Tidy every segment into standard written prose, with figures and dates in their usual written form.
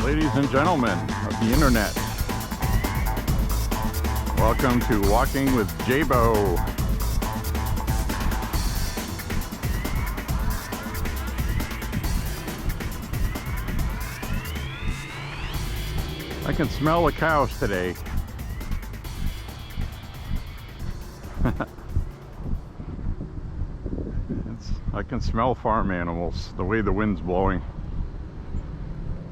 Ladies and gentlemen of the internet, welcome to Walking with Beau. I can smell the cows today. I can smell farm animals, the way the wind's blowing.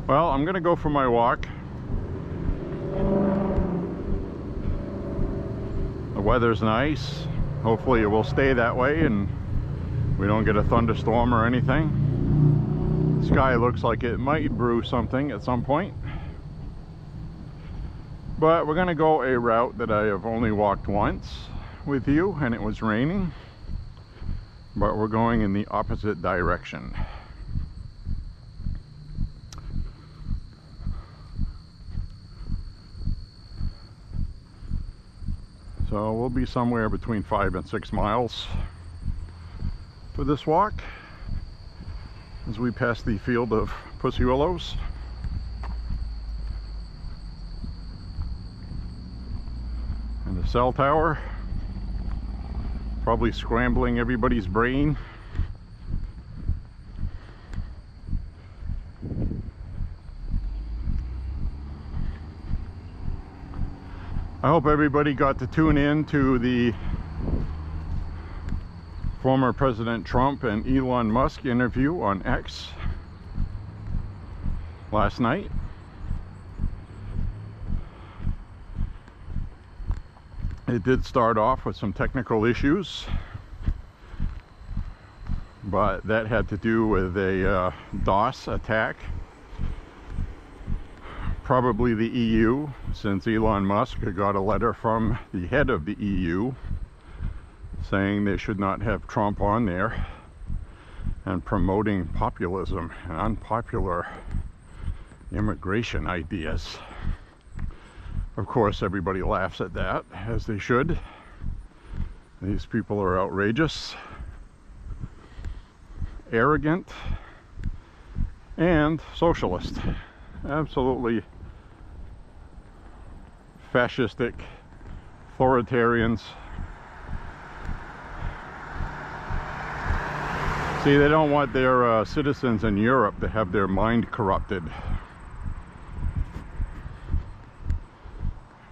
Well, I'm gonna go for my walk. The weather's nice. Hopefully it will stay that way and we don't get a thunderstorm or anything. The sky looks like it might brew something at some point. But we're gonna go a route that I have only walked once with you, and it was raining. But we're going in the opposite direction. So we'll be somewhere between 5 and 6 miles for this walk as we pass the field of pussy willows. And the cell tower, probably scrambling everybody's brain. I hope everybody got to tune in to the former President Trump and Elon Musk interview on X last night. It did start off with some technical issues, but that had to do with a DOS attack. Probably the EU, since Elon Musk got a letter from the head of the EU saying they should not have Trump on there and promoting populism and unpopular immigration ideas. Of course, everybody laughs at that, as they should. These people are outrageous, arrogant, and socialist. Absolutely fascistic authoritarians. See, they don't want their citizens in Europe to have their mind corrupted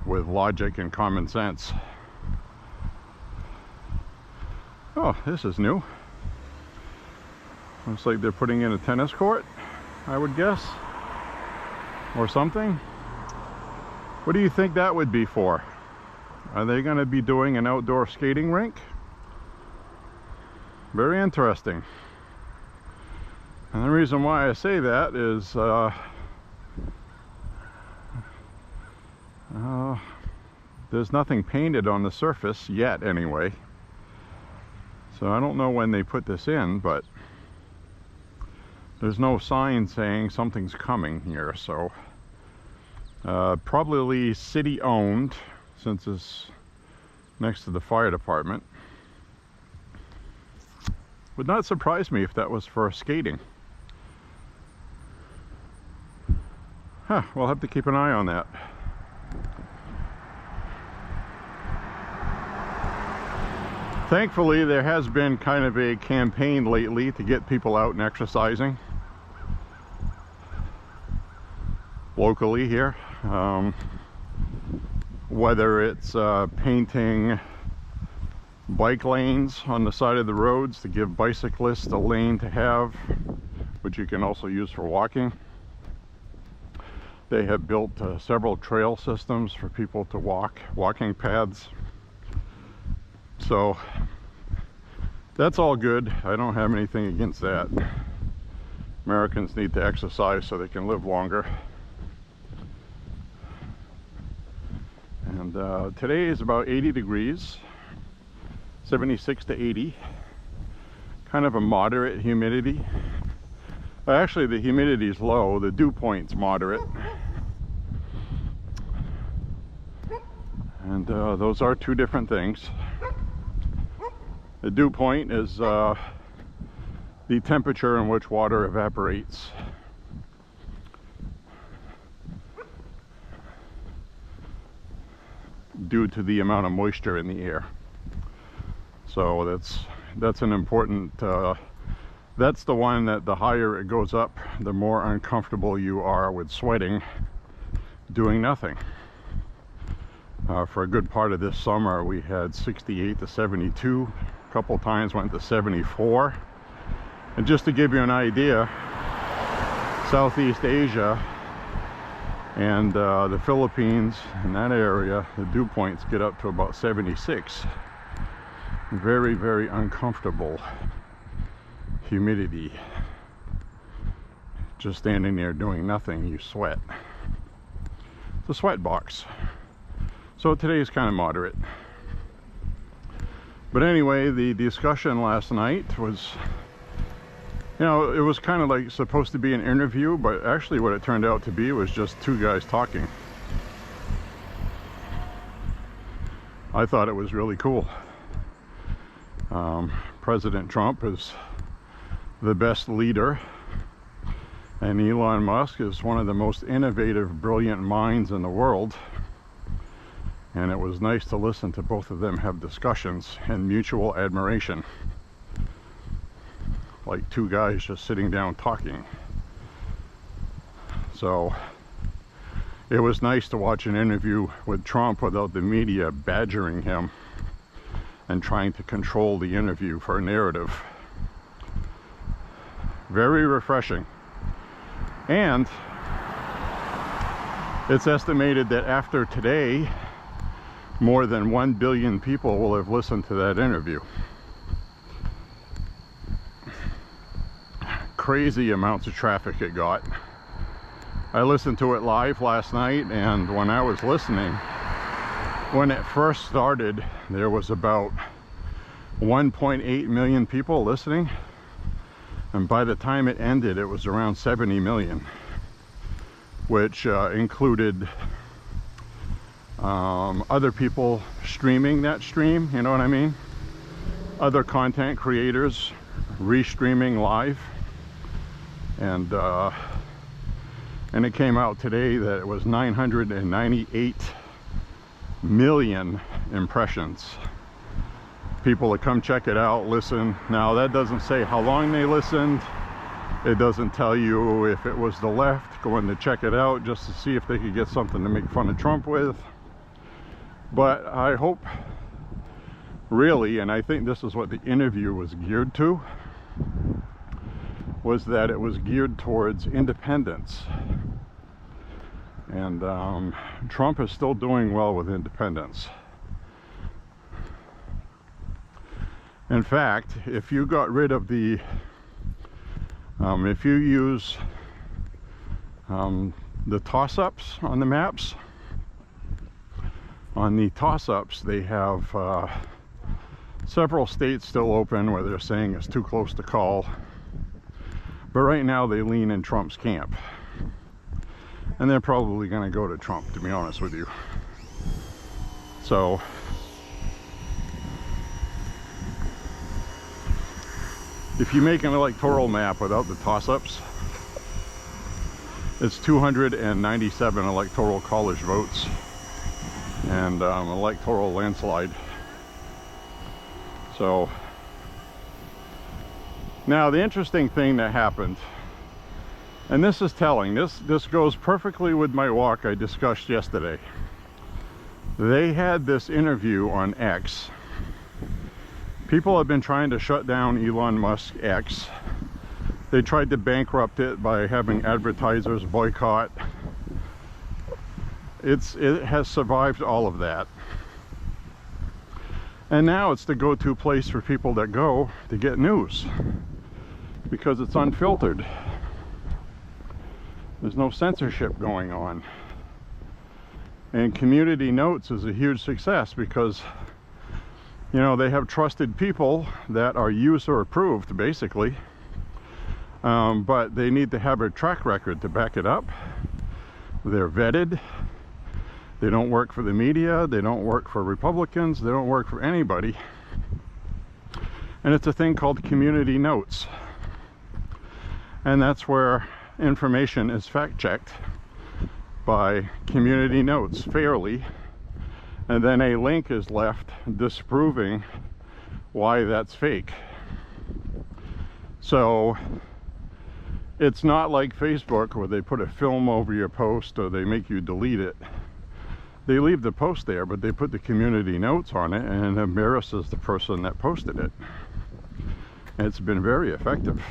with logic and common sense. Oh, this is new. Looks like they're putting in a tennis court, I would guess, or something. What do you think that would be for? Are they going to be doing an outdoor skating rink? Very interesting. And the reason why I say that is there's nothing painted on the surface yet anyway. So I don't know when they put this in, but there's no sign saying something's coming here, so probably city owned, since it's next to the fire department. Would not surprise me if that was for skating. Huh, we'll have to keep an eye on that. Thankfully, there has been kind of a campaign lately to get people out and exercising locally here. Whether it's painting bike lanes on the side of the roads to give bicyclists a lane to have, which you can also use for walking. They have built several trail systems for people to walk, walking paths. So that's all good. I don't have anything against that. Americans need to exercise so they can live longer. And today is about 80 degrees, 76 to 80. Kind of a moderate humidity. Actually, the humidity is low. The dew point's moderate. And those are two different things. The dew point is the temperature in which water evaporates. due to the amount of moisture in the air. So that's an important, that's the one that the higher it goes up, the more uncomfortable you are with sweating doing nothing. For a good part of this summer we had 68 to 72, a couple times went to 74. And just to give you an idea, Southeast Asia and the Philippines, in that area, the dew points get up to about 76. Very, very uncomfortable humidity. Just standing there doing nothing, you sweat. It's a sweat box. So today is kind of moderate. But anyway, the discussion last night was, you know, it was kind of like supposed to be an interview, but actually what it turned out to be was just two guys talking. I thought it was really cool. President Trump is the best leader, and Elon Musk is one of the most innovative, brilliant minds in the world. And it was nice to listen to both of them have discussions and mutual admiration. Like two guys just sitting down talking. So it was nice to watch an interview with Trump without the media badgering him and trying to control the interview for a narrative. Very refreshing. And it's estimated that after today, more than 1 billion people will have listened to that interview. Crazy amounts of traffic it got. I listened to it live last night, and when I was listening, when it first started, there was about 1.8 million people listening, and by the time it ended, it was around 70 million, which included other people streaming that stream, you know what I mean? Other content creators restreaming live. And it came out today that it was 998 million impressions. People that come check it out, listen. Now that doesn't say how long they listened. It doesn't tell you if it was the left going to check it out just to see if they could get something to make fun of Trump with. But I hope, really, and I think this is what the interview was geared to, was that it was geared towards independence. And Trump is still doing well with independence. In fact, if you got rid of the, if you use the toss-ups on the maps, on the toss-ups they have several states still open where they're saying it's too close to call. But right now they lean in Trump's camp. And they're probably going to go to Trump, to be honest with you. So if you make an electoral map without the toss-ups, it's 297 electoral college votes and electoral landslide. So now the interesting thing that happened, and this is telling, this goes perfectly with my walk I discussed yesterday. They had this interview on X. People have been trying to shut down Elon Musk X. They tried to bankrupt it by having advertisers boycott. It has survived all of that. And now it's the go-to place for people that go to get news, because it's unfiltered. There's no censorship going on. And Community Notes is a huge success because, you know, they have trusted people that are user approved, basically. But they need to have a track record to back it up. They're vetted. They don't work for the media. They don't work for Republicans. They don't work for anybody. And it's a thing called Community Notes. And that's where information is fact-checked by Community Notes fairly And then a link is left disproving why that's fake. So it's not like Facebook where they put a film over your post or they make you delete it. They leave the post there, but they put the community notes on it, and it embarrasses the person that posted it. And it's been very effective.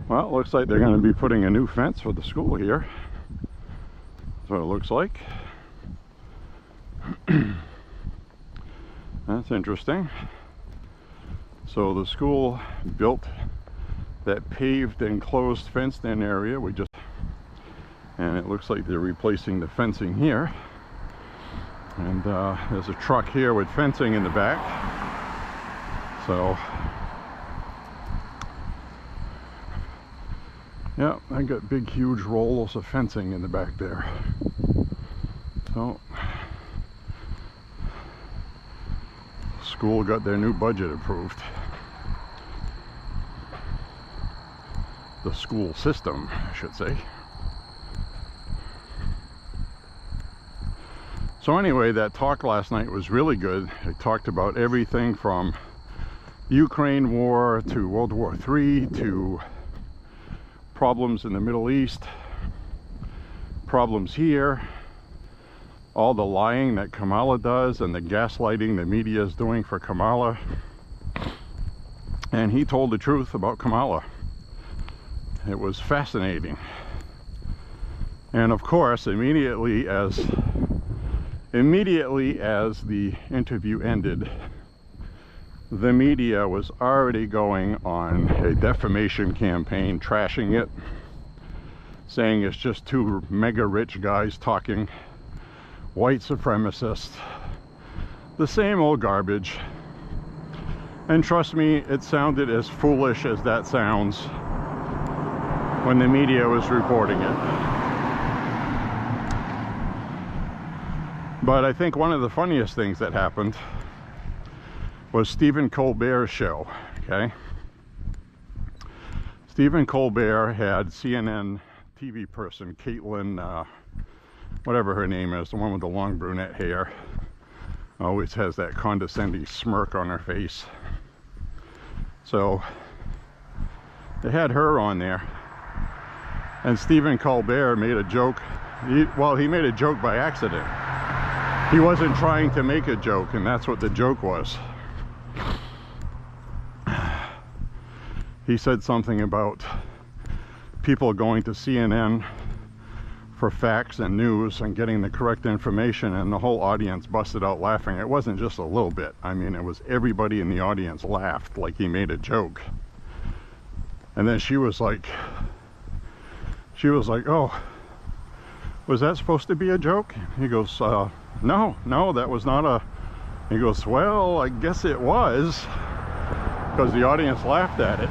Well, it looks like they're going to be putting a new fence for the school here. That's what it looks like. That's interesting. So the school built that paved enclosed fenced-in area. And it looks like they're replacing the fencing here. And there's a truck here with fencing in the back. So, yeah, I got big, huge rolls of fencing in the back there. So, school got their new budget approved. The school system, I should say. So anyway, that talk last night was really good. It talked about everything from Ukraine war to World War III to problems in the Middle East, problems here, all the lying that Kamala does and the gaslighting the media is doing for Kamala. And he told the truth about Kamala. It was fascinating. And of course, immediately as the interview ended, the media was already going on a defamation campaign, trashing it, saying it's just two mega rich guys talking, white supremacists, the same old garbage. And trust me, it sounded as foolish as that sounds when the media was reporting it. But I think one of the funniest things that happened was Stephen Colbert's show, okay? Stephen Colbert had CNN TV person, Caitlin, whatever her name is, the one with the long brunette hair, always has that condescending smirk on her face. So they had her on there, and Stephen Colbert made a joke. He made a joke by accident. He wasn't trying to make a joke, and that's what the joke was. He said something about people going to CNN for facts and news and getting the correct information, and the whole audience busted out laughing. It wasn't just a little bit. I mean, it was everybody in the audience laughed like he made a joke. And then she was like, oh, was that supposed to be a joke? He goes, no, that was not a... He goes, well, I guess it was, because the audience laughed at it.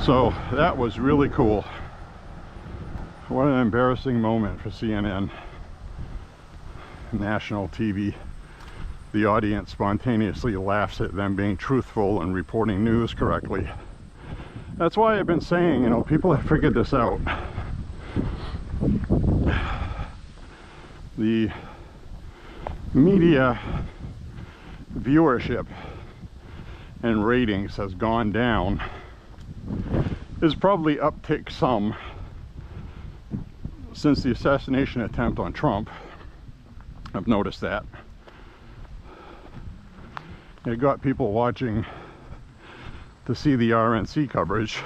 So that was really cool. What an embarrassing moment for CNN. National TV. The audience spontaneously laughs at them being truthful and reporting news correctly. That's why I've been saying, you know, people have figured this out. The media viewership and ratings has gone down. Is probably upticked some since the assassination attempt on Trump. I've noticed that. It got people watching to see the RNC coverage,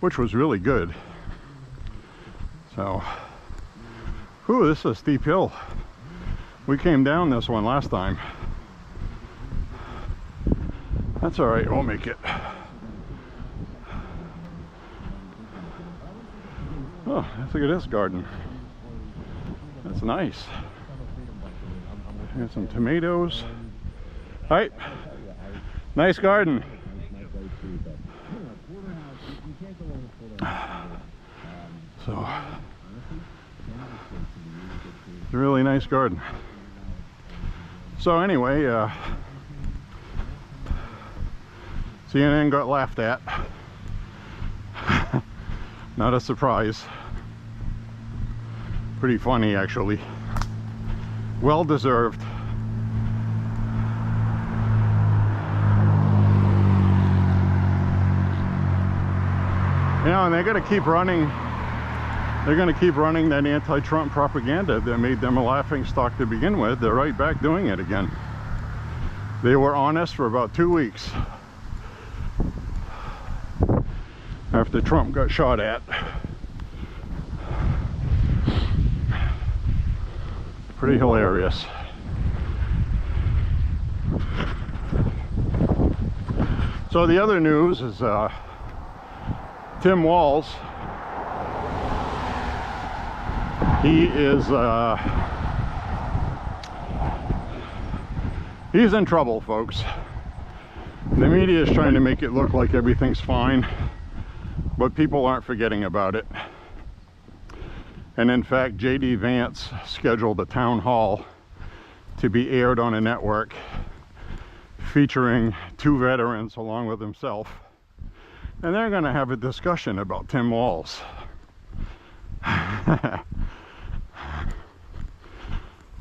which was really good. So, whew, this is a steep hill. We came down this one last time. That's all right, we'll make it. Oh, let's look at this garden. That's nice. Got some tomatoes. All right, nice garden. So, it's a really nice garden. So anyway, CNN got laughed at. Not a surprise. Pretty funny, actually. Well deserved. You know, and they're going to keep running. They're going to keep running that anti-Trump propaganda that made them a laughingstock to begin with. They're right back doing it again. They were honest for about 2 weeks after Trump got shot at. Pretty hilarious. So the other news is Tim Walz. He is he's in trouble, folks. The media is trying to make it look like everything's fine, but people aren't forgetting about it. And in fact, J.D. Vance scheduled a town hall to be aired on a network featuring 2 veterans along with himself. And they're going to have a discussion about Tim Walz.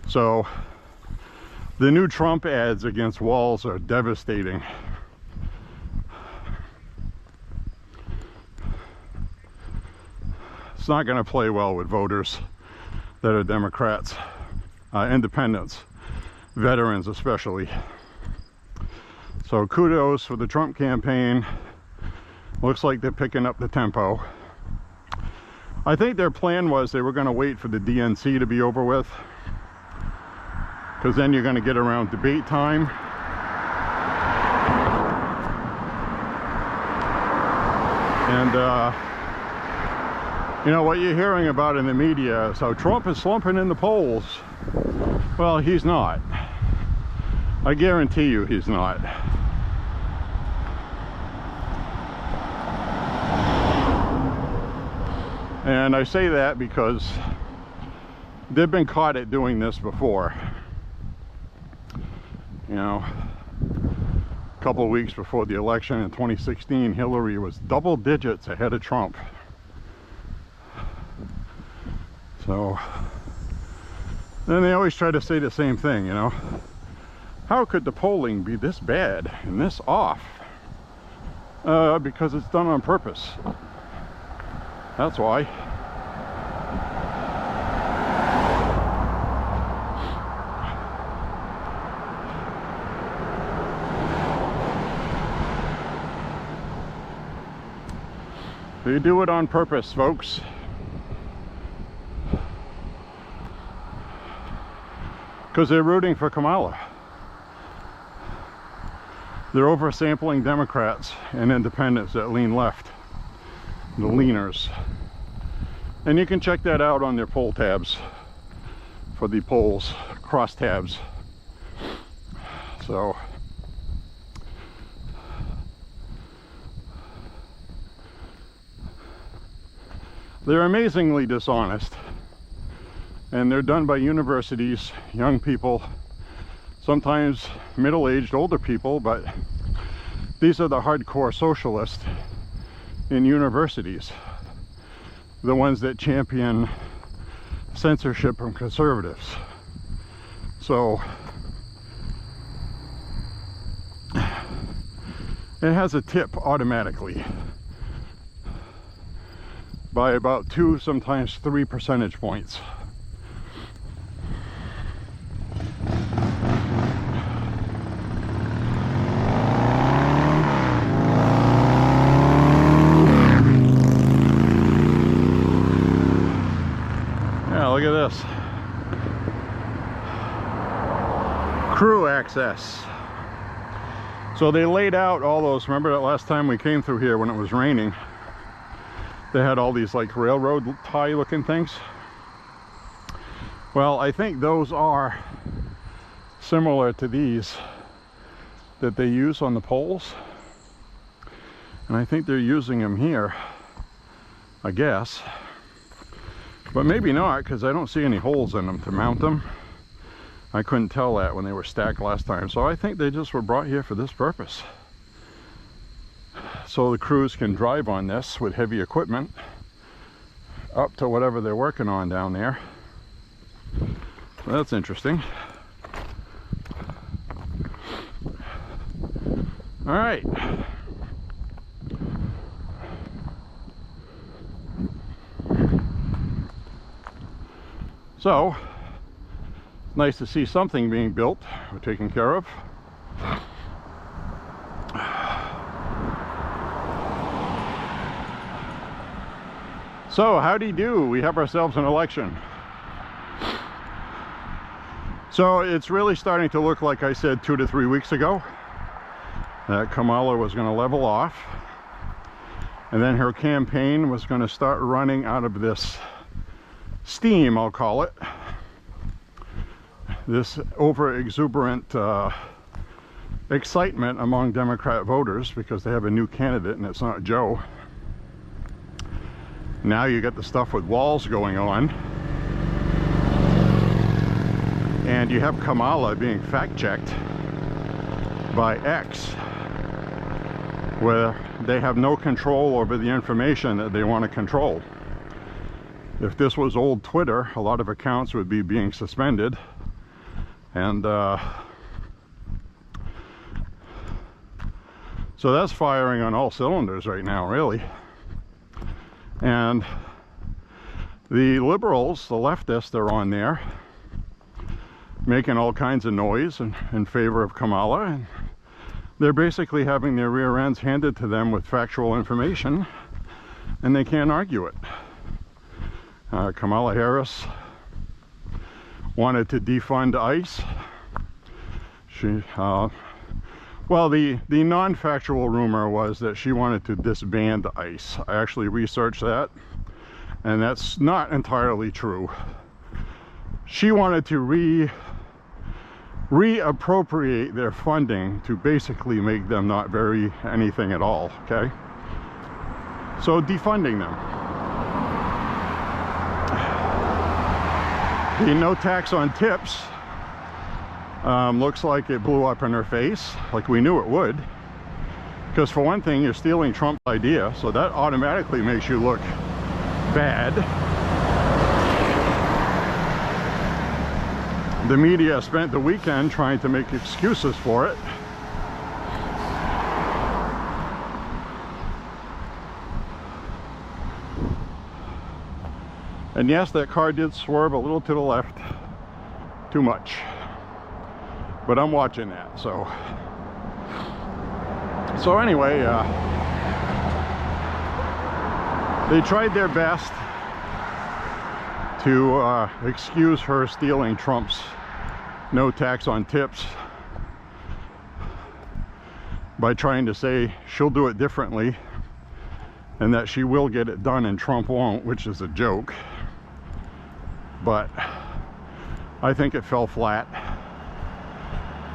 So, the new Trump ads against Walz are devastating. It's not going to play well with voters that are Democrats, independents, veterans especially. So kudos for the Trump campaign. Looks like they're picking up the tempo. I think their plan was they were going to wait for the DNC to be over with, because then you're going to get around debate time. And you know, what you're hearing about in the media is how Trump is slumping in the polls. Well, he's not. I guarantee you he's not. And I say that because they've been caught at doing this before. You know, a couple of weeks before the election in 2016, Hillary was double digits ahead of Trump. So, then they always try to say the same thing, you know. How could the polling be this bad and this off? Because it's done on purpose. That's why. They do it on purpose, folks. Because they're rooting for Kamala. They're oversampling Democrats and independents that lean left. The leaners. And you can check that out on their poll tabs for the polls, cross tabs. So they're amazingly dishonest, and they're done by universities, young people, sometimes middle-aged older people, but these are the hardcore socialists in universities, the ones that champion censorship from conservatives. So it has a tip automatically by about 2, sometimes 3 percentage points. Look at this. Crew access. So they laid out all those, remember that last time we came through here when it was raining? They had all these like railroad tie looking things. Well, I think those are similar to these that they use on the poles. And I think they're using them here, I guess. But maybe not, because I don't see any holes in them to mount them. I couldn't tell that when they were stacked last time. So I think they just were brought here for this purpose. So the crews can drive on this with heavy equipment up to whatever they're working on down there. That's interesting. All right. So, it's nice to see something being built or taken care of. So, howdy do, we have ourselves an election. So, it's really starting to look like I said 2 to 3 weeks ago that Kamala was going to level off, and then her campaign was going to start running out of this steam, I'll call it, this over-exuberant excitement among Democrat voters because they have a new candidate and it's not Joe. Now you get the stuff with walls going on, and you have Kamala being fact-checked by X, where they have no control over the information that they want to control. If this was old Twitter, a lot of accounts would be being suspended, and so that's firing on all cylinders right now, really. And the liberals, the leftists, are on there making all kinds of noise in favor of Kamala, and they're basically having their rear ends handed to them with factual information, and they can't argue it. Kamala Harris wanted to defund ICE. She, well, the non-factual rumor was that she wanted to disband ICE. I actually researched that, and that's not entirely true. She wanted to reappropriate their funding to basically make them not vary anything at all, okay? So defunding them. The no tax on tips looks like it blew up in her face, like we knew it would. Because for one thing, you're stealing Trump's idea, so that automatically makes you look bad. The media spent the weekend trying to make excuses for it. And yes, that car did swerve a little to the left, too much. But I'm watching that, so. So anyway, they tried their best to excuse her stealing Trump's no tax on tips by trying to say she'll do it differently and that she will get it done and Trump won't, which is a joke. But I think it fell flat.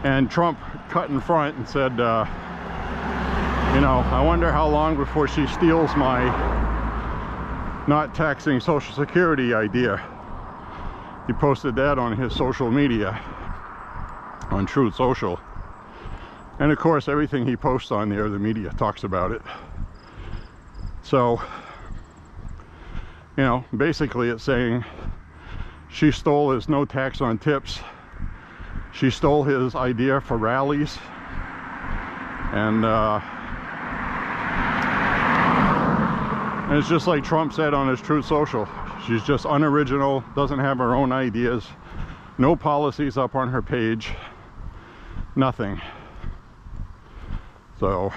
And Trump cut in front and said, you know, I wonder how long before she steals my not taxing Social Security idea. He posted that on his social media, on Truth Social. And of course, everything he posts on there, the media talks about it. So, you know, basically it's saying she stole his no tax on tips. She stole his idea for rallies. And it's just like Trump said on his Truth Social. She's just unoriginal, doesn't have her own ideas, no policies up on her page, nothing. So,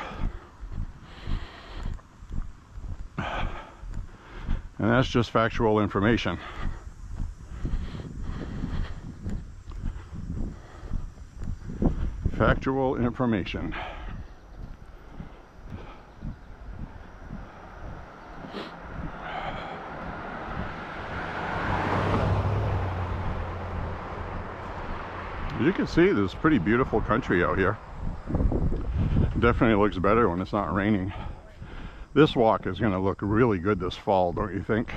and that's just factual information. Factual information. You can see there's pretty beautiful country out here. Definitely looks better when it's not raining. This walk is going to look really good this fall, don't you think?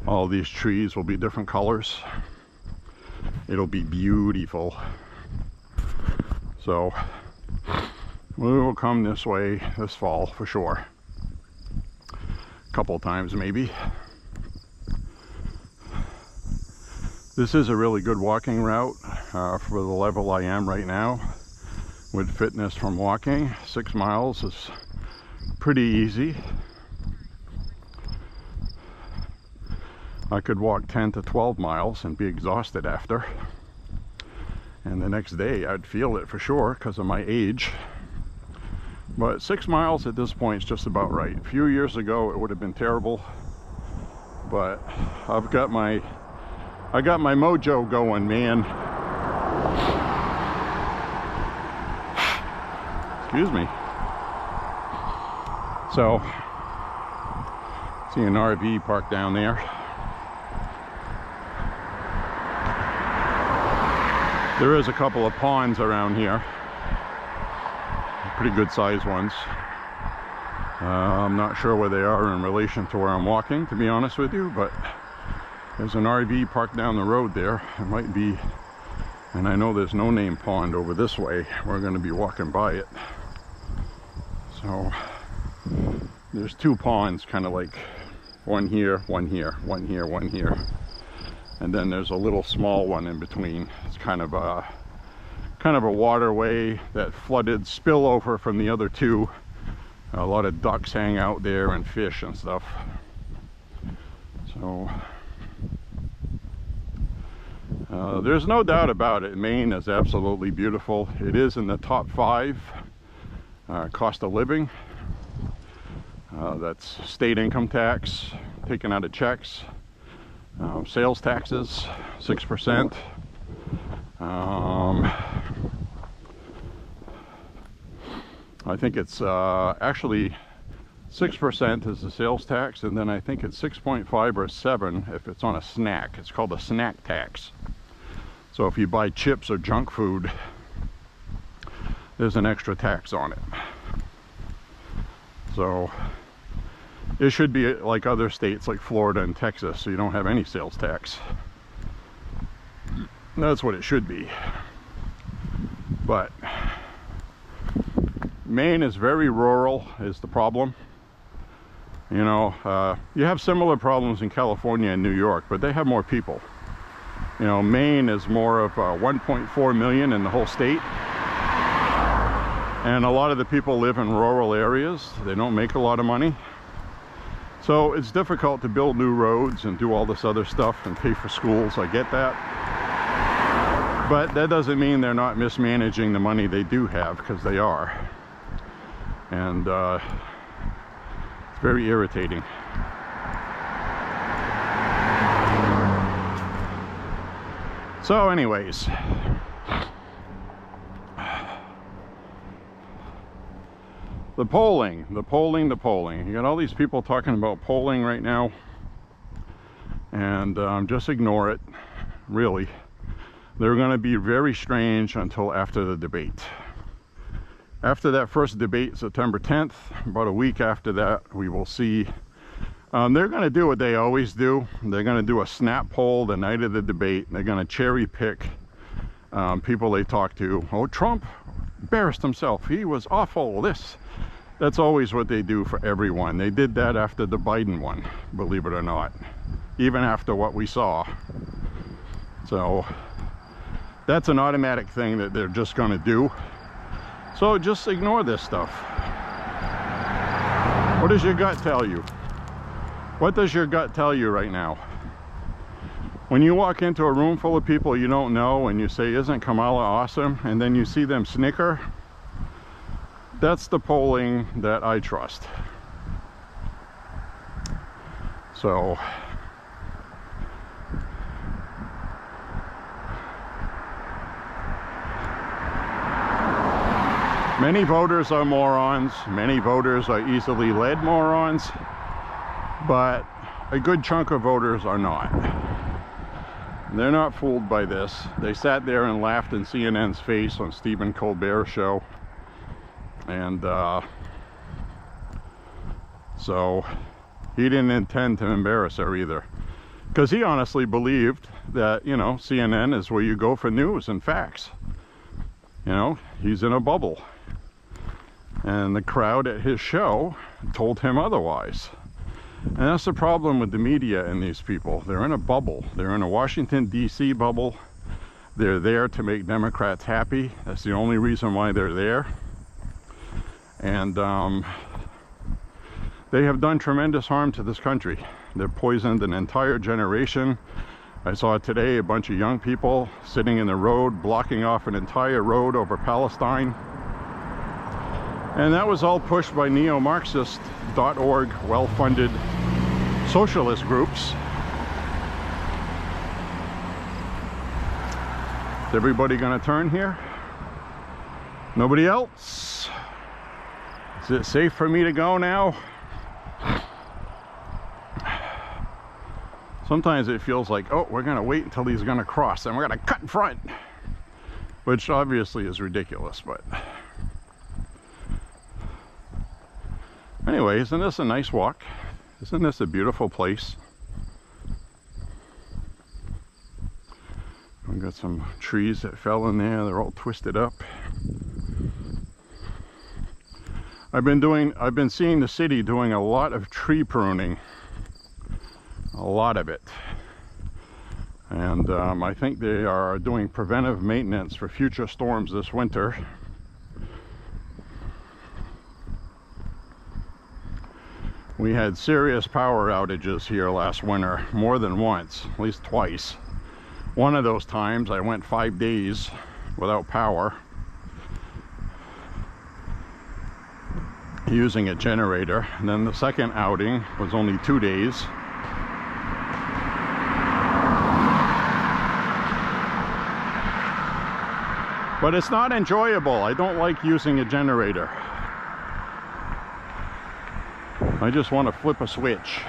All these trees will be different colors. It'll be beautiful. So we will come this way this fall for sure. A couple times maybe. This is a really good walking route for the level I am right now with fitness from walking. 6 miles is pretty easy. I could walk 10 to 12 miles and be exhausted after. And the next day I'd feel it for sure because of my age. But 6 miles at this point is just about right. A few years ago it would have been terrible. But I got my mojo going, man. Excuse me. So, see an RV parked down there. There is a couple of ponds around here. Pretty good sized ones. I'm not sure where they are in relation to where I'm walking, to be honest with you, but there's an RV parked down the road there. It might be, and I know there's no name pond over this way. We're going to be walking by it. So there's 2 ponds, kind of like one here, one here, one here, one here. And then there's a little small one in between. It's kind of a waterway that flooded spillover from the other 2. A lot of ducks hang out there and fish and stuff. So there's no doubt about it. Maine is absolutely beautiful. It is in the top 5 cost of living. That's state income tax, taken out of checks. Sales taxes, 6%. I think it's actually 6% is the sales tax, and then I think it's 6.5 or 7 if it's on a snack. It's called a snack tax. So if you buy chips or junk food, there's an extra tax on it. So it should be like other states like Florida and Texas, so you don't have any sales tax. That's what it should be. But Maine is very rural is the problem. You know, you have similar problems in California and New York, but they have more people. You know, Maine is more of 1.4 million in the whole state. And a lot of the people live in rural areas. They don't make a lot of money. So it's difficult to build new roads and do all this other stuff and pay for schools. I get that. But that doesn't mean they're not mismanaging the money they do have, because they are. And it's very irritating. So anyways, the polling. You got all these people talking about polling right now, and just ignore it, really. They're going to be very strange until after the debate. After that first debate, September 10th, about a week after that, we will see. They're going to do what they always do. They're going to do a snap poll the night of the debate. They're going to cherry pick people they talk to. Oh, Trump embarrassed himself. He was awful. That's always what they do for everyone. They did that after the Biden one, believe it or not. Even after what we saw. So that's an automatic thing that they're just going to do. So just ignore this stuff. What does your gut tell you? What does your gut tell you right now? When you walk into a room full of people you don't know and you say, "Isn't Kamala awesome?" and then you see them snicker, that's the polling that I trust. So many voters are morons. Many voters are easily led morons. But a good chunk of voters are not. They're not fooled by this. They sat there and laughed in CNN's face on Stephen Colbert's show. And so he didn't intend to embarrass her either. Because he honestly believed that, you know, CNN is where you go for news and facts. You know, he's in a bubble. And the crowd at his show told him otherwise. And that's the problem with the media and these people. They're in a bubble. They're in a Washington, D.C. bubble. They're there to make Democrats happy. That's the only reason why they're there. And they have done tremendous harm to this country. They've poisoned an entire generation. I saw today a bunch of young people sitting in the road, blocking off an entire road over Palestine. And that was all pushed by neo-Marxist.org, well-funded socialist groups. Is everybody gonna turn here? Nobody else? Is it safe for me to go now? Sometimes it feels like, oh, we're gonna wait until he's gonna cross and we're gonna cut in front, which obviously is ridiculous, but anyway, isn't this a nice walk? Isn't this a beautiful place? We've got some trees that fell in there, they're all twisted up. I've been seeing the city doing a lot of tree pruning. A lot of it. And I think they are doing preventive maintenance for future storms this winter. We had serious power outages here last winter, more than once, at least twice. One of those times I went 5 days without power, using a generator. And then the second outing was only 2 days. But it's not enjoyable. I don't like using a generator. I just want to flip a switch.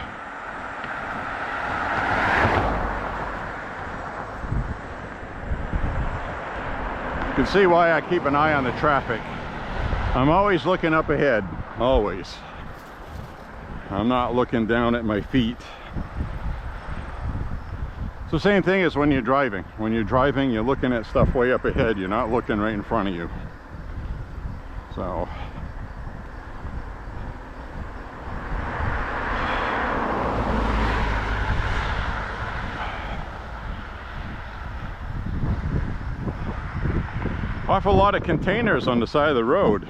You can see why I keep an eye on the traffic. I'm always looking up ahead, always. I'm not looking down at my feet. It's the same thing as when you're driving. When you're driving, you're looking at stuff way up ahead. You're not looking right in front of you. So awful lot of containers on the side of the road.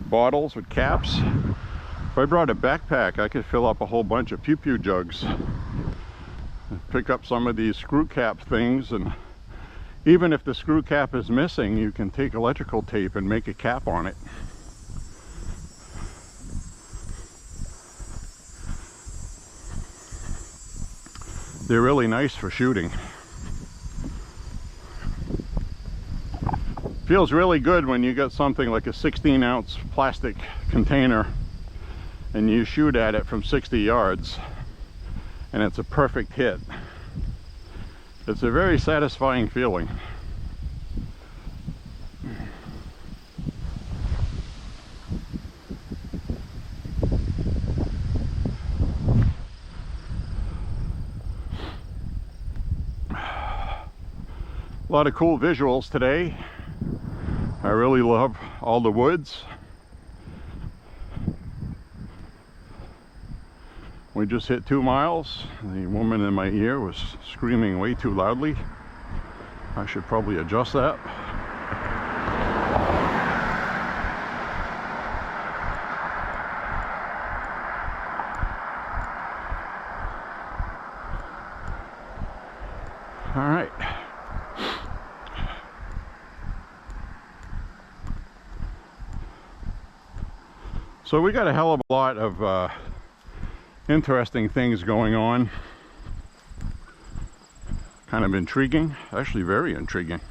Bottles with caps. If I brought a backpack, I could fill up a whole bunch of pew-pew jugs. Pick up some of these screw cap things, and even if the screw cap is missing, you can take electrical tape and make a cap on it. They're really nice for shooting. Feels really good when you got something like a 16-ounce plastic container and you shoot at it from 60 yards and it's a perfect hit. It's a very satisfying feeling. A lot of cool visuals today. I really love all the woods. We just hit 2 miles. The woman in my ear was screaming way too loudly. I should probably adjust that. All right. So we got a hell of a lot of interesting things going on. Kind of intriguing, actually very intriguing.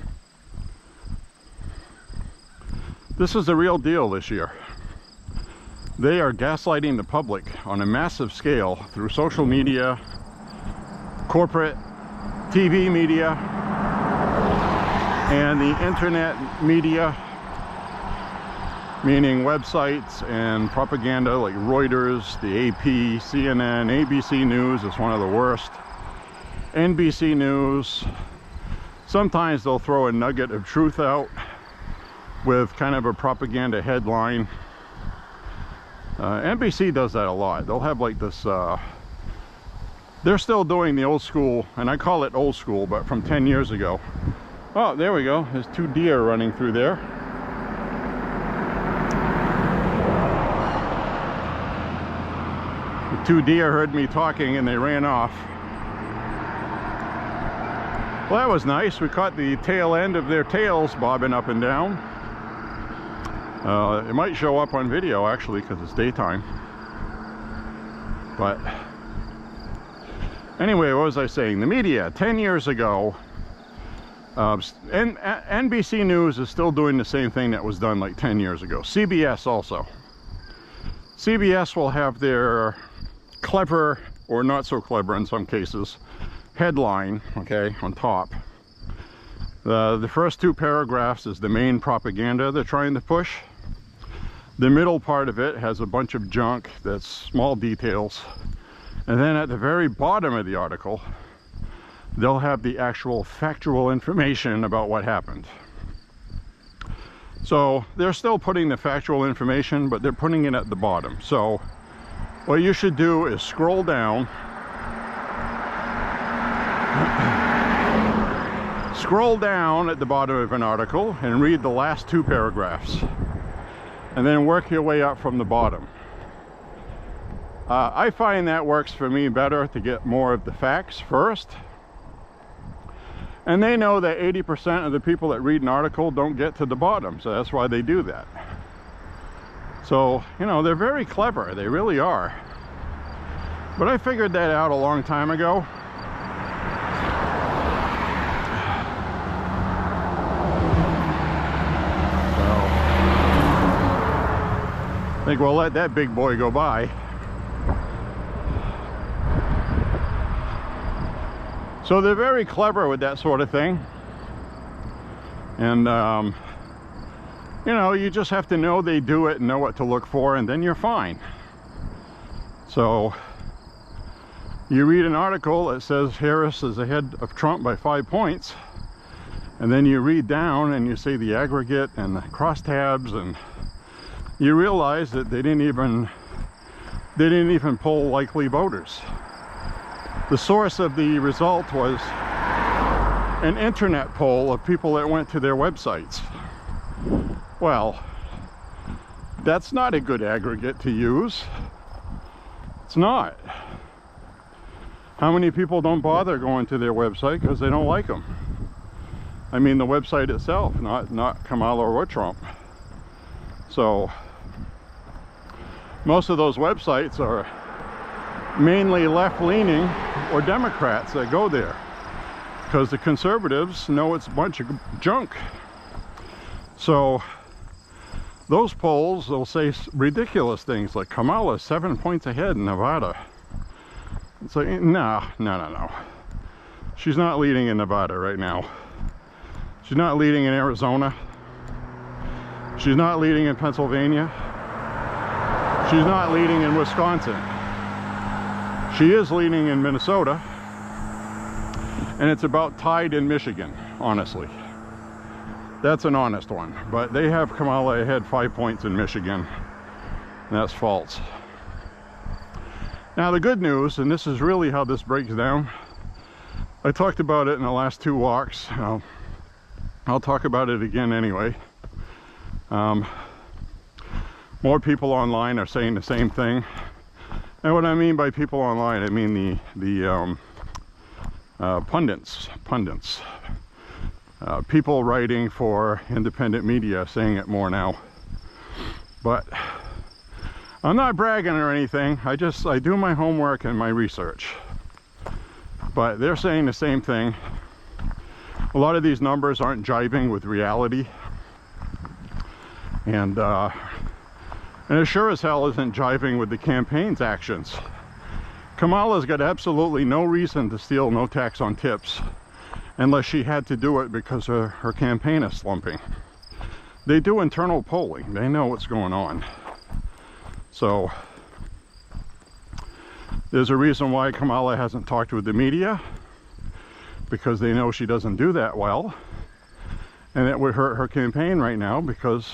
This is the real deal this year. They are gaslighting the public on a massive scale through social media, corporate TV media, and the internet media, meaning websites and propaganda like Reuters, the AP, CNN, ABC News is one of the worst, NBC News. Sometimes they'll throw a nugget of truth out with kind of a propaganda headline. NBC does that a lot. They'll have like this, they're still doing the old school, and I call it old school, but from 10 years ago. Oh, there we go. There's 2 deer running through there. The 2 deer heard me talking and they ran off. Well, that was nice. We caught the tail end of their tails bobbing up and down. It might show up on video actually because it's daytime. But anyway, what was I saying? The media, 10 years ago, NBC News is still doing the same thing that was done like 10 years ago. CBS also. CBS will have their clever, or not so clever in some cases, headline, okay, on top. The first 2 paragraphs is the main propaganda they're trying to push. The middle part of it has a bunch of junk that's small details. And then at the very bottom of the article, they'll have the actual factual information about what happened. So they're still putting the factual information, but they're putting it at the bottom. So what you should do is scroll down. Scroll down at the bottom of an article and read the last 2 paragraphs. And then work your way up from the bottom. I find that works for me better to get more of the facts first. And they know that 80% of the people that read an article don't get to the bottom, so that's why they do that. So, you know, they're very clever, they really are. But I figured that out a long time ago. I think we'll let that big boy go by. So they're very clever with that sort of thing. And, you know, you just have to know they do it and know what to look for, and then you're fine. So you read an article that says Harris is ahead of Trump by 5 points, and then you read down and you see the aggregate and the crosstabs, and you realize that they didn't even poll likely voters. The source of the result was an internet poll of people that went to their websites. Well, that's not a good aggregate to use. It's not. How many people don't bother going to their website because they don't like them? I mean the website itself, not Kamala or Trump. So most of those websites are mainly left-leaning or Democrats that go there, because the conservatives know it's a bunch of junk. So those polls will say ridiculous things like Kamala's 7 points ahead in Nevada. It's like, no. She's not leading in Nevada right now. She's not leading in Arizona. She's not leading in Pennsylvania. She's not leading in Wisconsin. She is leading in Minnesota, and it's about tied in Michigan, honestly. That's an honest one, but they have Kamala ahead 5 points in Michigan, and that's false. Now the good news, and this is really how this breaks down, I talked about it in the last 2 walks. I'll talk about it again anyway. More people online are saying the same thing. And what I mean by people online, I mean the pundits. People writing for independent media saying it more now. But I'm not bragging or anything. I do my homework and my research. But they're saying the same thing. A lot of these numbers aren't jiving with reality. And it sure as hell isn't jiving with the campaign's actions. Kamala's got absolutely no reason to steal no tax on tips unless she had to do it because her campaign is slumping. They do internal polling. They know what's going on. So there's a reason why Kamala hasn't talked with the media, because they know she doesn't do that well, and it would hurt her campaign right now because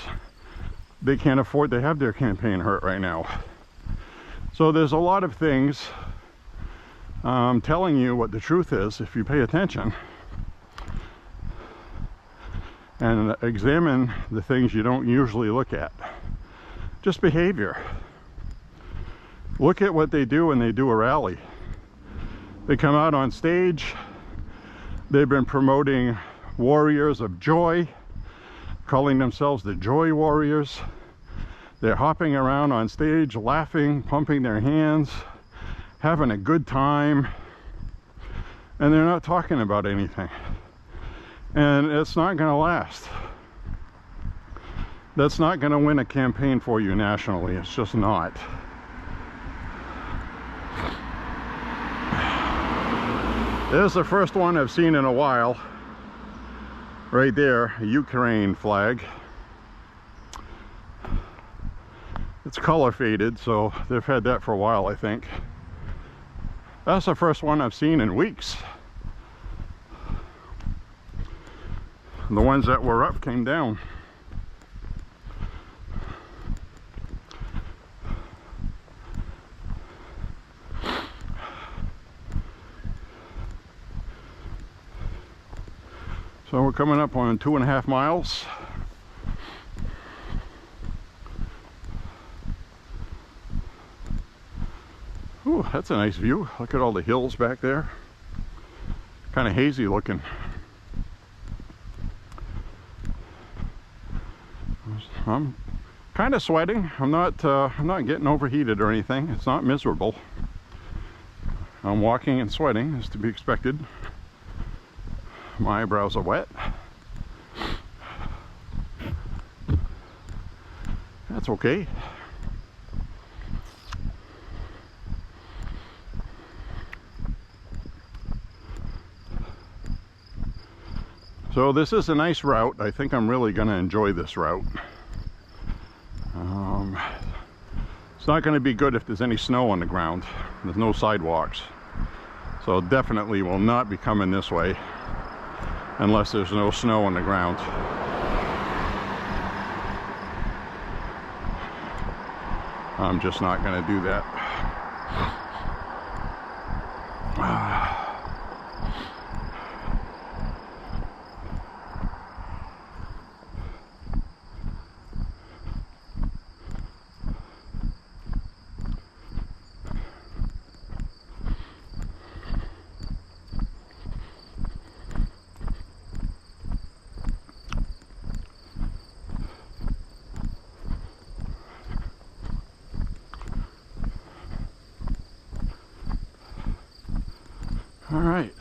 they can't afford to have their campaign hurt right now. So there's a lot of things telling you what the truth is if you pay attention and examine the things you don't usually look at. Just behavior. Look at what they do when they do a rally. They come out on stage. They've been promoting warriors of joy, calling themselves the Joy Warriors. They're hopping around on stage, laughing, pumping their hands, having a good time, and they're not talking about anything. And it's not going to last. That's not going to win a campaign for you nationally. It's just not. There's the first one I've seen in a while. Right there, a Ukraine flag. It's color faded, so they've had that for a while, I think. That's the first one I've seen in weeks. The ones that were up came down. So we're coming up on 2.5 miles. Ooh, that's a nice view. Look at all the hills back there. Kind of hazy looking. I'm kind of sweating. I'm not getting overheated or anything. It's not miserable. I'm walking and sweating, as to be expected. My eyebrows are wet. That's okay. So this is a nice route. I think I'm really going to enjoy this route. It's not going to be good if there's any snow on the ground. There's no sidewalks. So definitely will not be coming this way unless there's no snow on the ground. I'm just not going to do that. All right,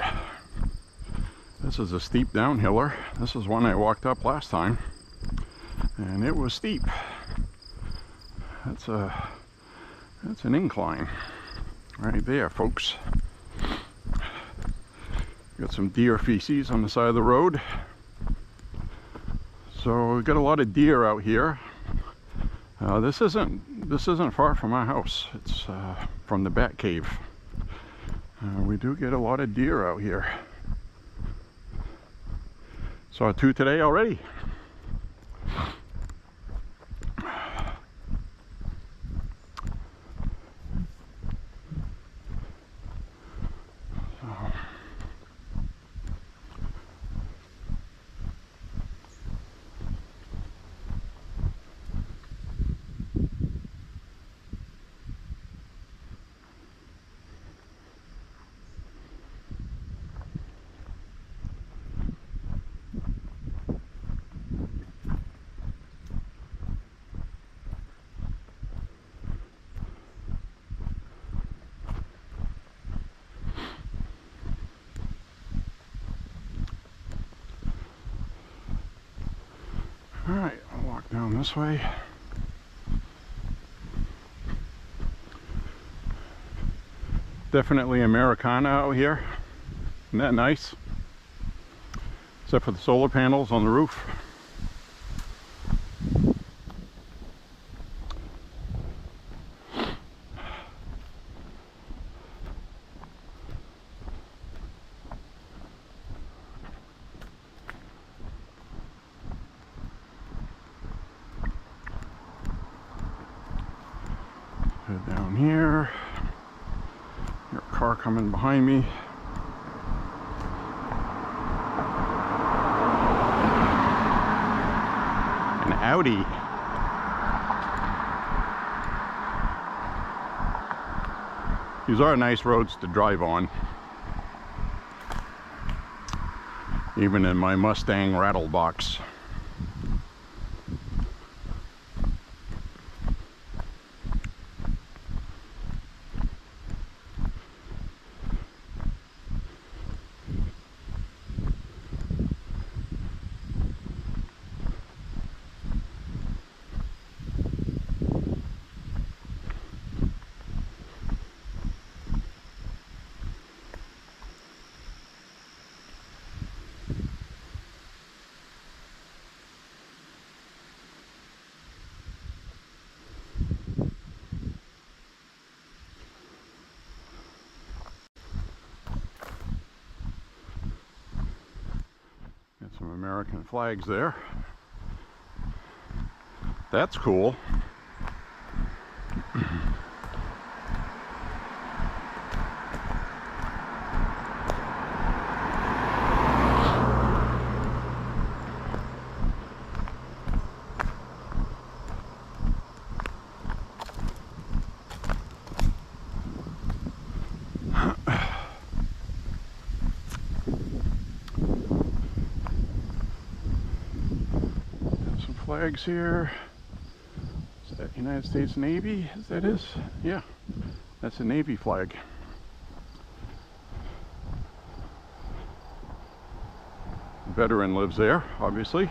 this is a steep downhiller. This is one I walked up last time, and it was steep. That's an incline right there, folks. Got some deer feces on the side of the road. So we've got a lot of deer out here. This isn't far from my house. It's from the Bat Cave. We do get a lot of deer out here. Saw 2 today already. All right, I'll walk down this way. Definitely Americana out here. Isn't that nice? Except for the solar panels on the roof. Down here. Your car coming behind me. An Audi. These are nice roads to drive on. Even in my Mustang rattle box. Some American flags there. That's cool. Flags here. Is that United States Navy? Is that is? Yeah, that's a Navy flag. Veteran lives there, obviously.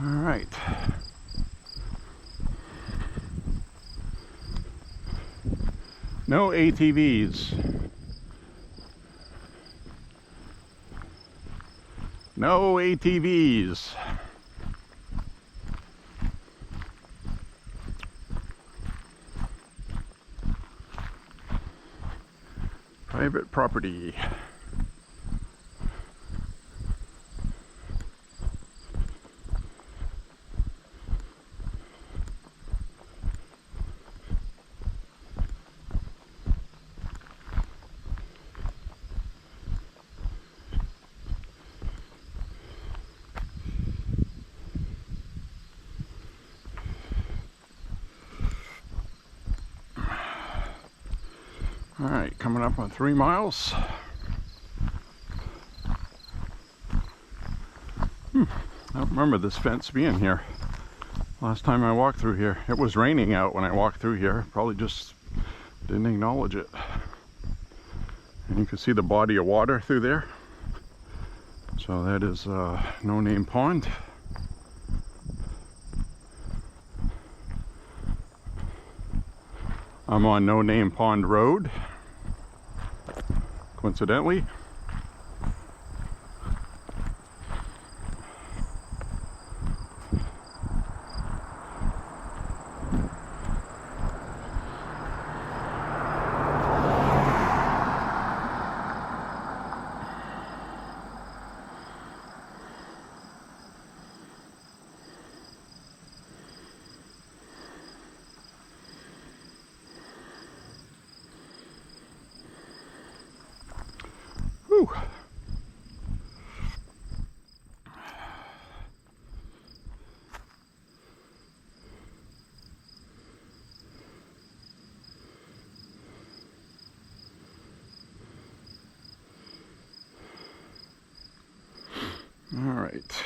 All right. No ATVs. No ATVs. Private property. All right, coming up on 3 miles. I don't remember this fence being here. Last time I walked through here, it was raining out when I walked through here. Probably just didn't acknowledge it. And you can see the body of water through there. So that is No Name Pond. I'm on No Name Pond Road, coincidentally. Whew. right.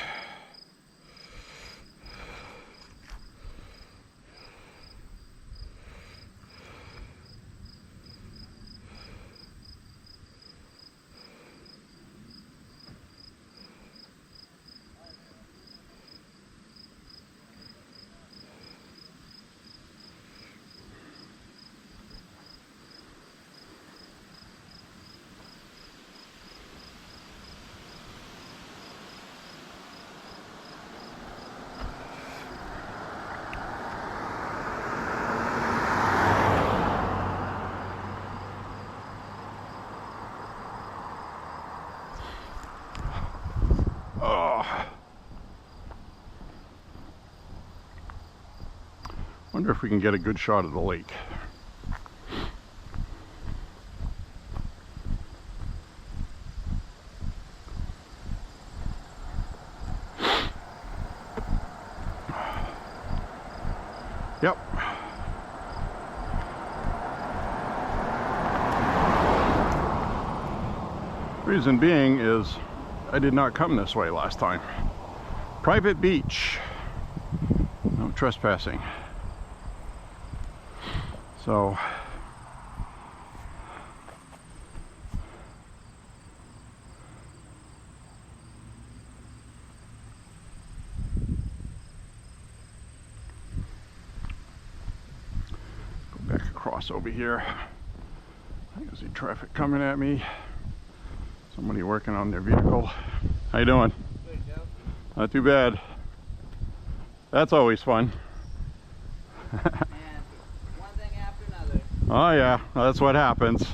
Wonder if we can get a good shot of the lake. Yep. Reason being is I did not come this way last time. Private beach. No trespassing. So go back across over here. I can see traffic coming at me. Somebody working on their vehicle. How you doing? Good, Joe. Not too bad. That's always fun. And one thing after another. Oh yeah, that's what happens.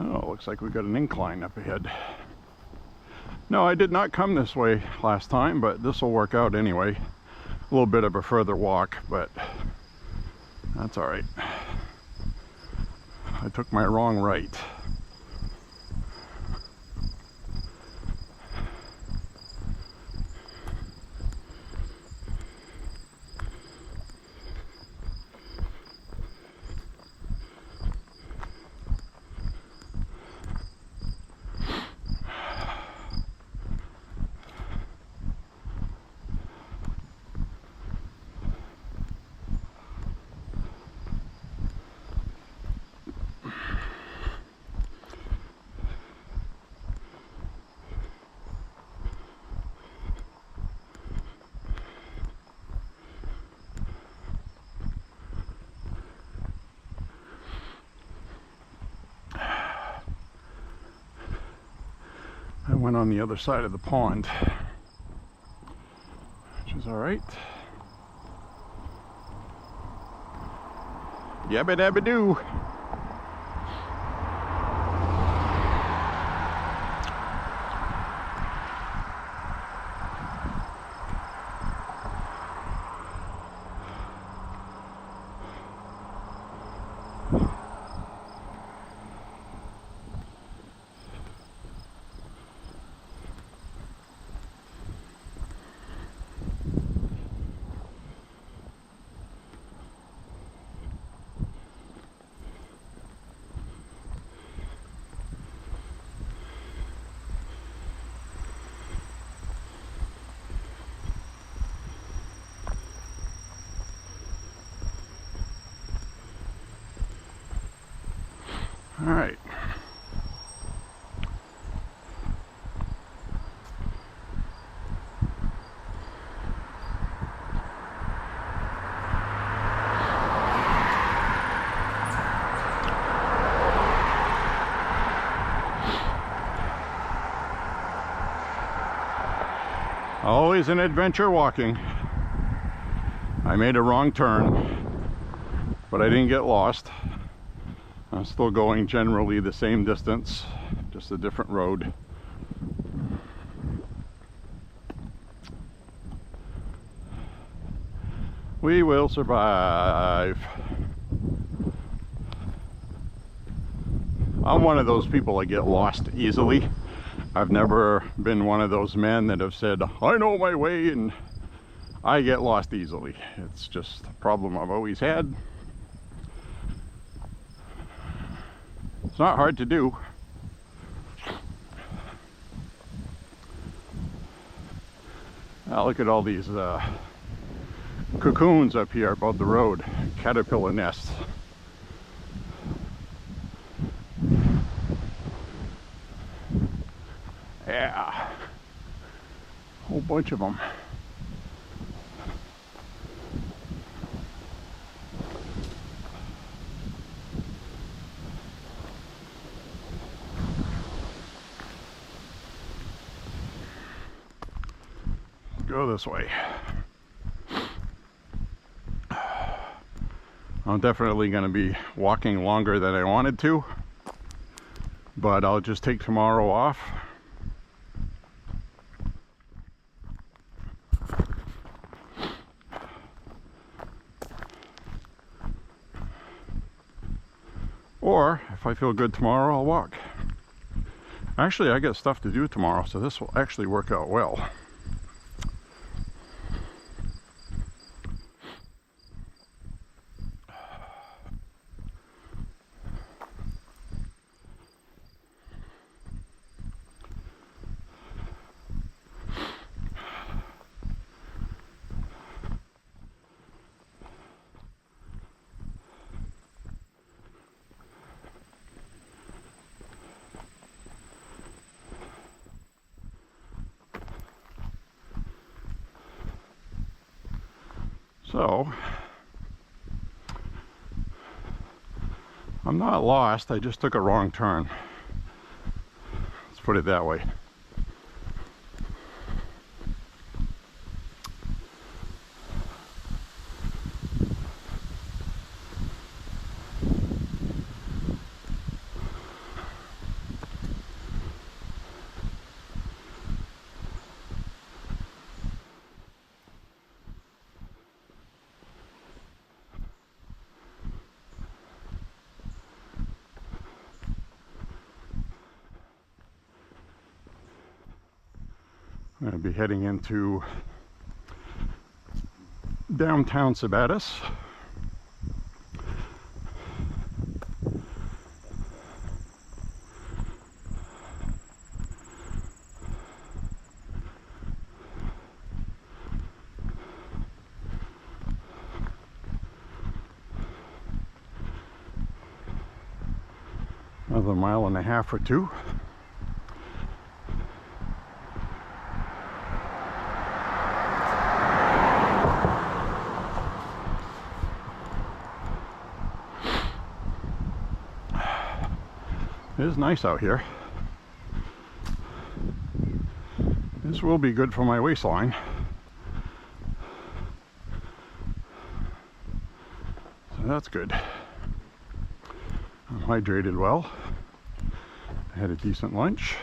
Oh, looks like we got an incline up ahead. No, I did not come this way last time, but this will work out anyway. A little bit of a further walk, but that's all right. I took my wrong right. I went on the other side of the pond, which is all right. Yabba dabba doo. All right. Always an adventure walking. I made a wrong turn, but I didn't get lost. I'm still going generally the same distance, just a different road. We will survive. I'm one of those people that get lost easily. I've never been one of those men that have said, I know my way, and I get lost easily. It's just a problem I've always had. It's not hard to do. Now look at all these cocoons up here above the road, caterpillar nests. Yeah, a whole bunch of them. Go this way. I'm definitely going to be walking longer than I wanted to, but I'll just take tomorrow off. Or if I feel good tomorrow, I'll walk. Actually, I got stuff to do tomorrow, so this will actually work out well. So, I'm not lost, I just took a wrong turn. Let's put it that way. I'm going to be heading into downtown Sabatis. Another mile and a half or two. It is nice out here. This will be good for my waistline. So that's good. I'm hydrated well. I had a decent lunch.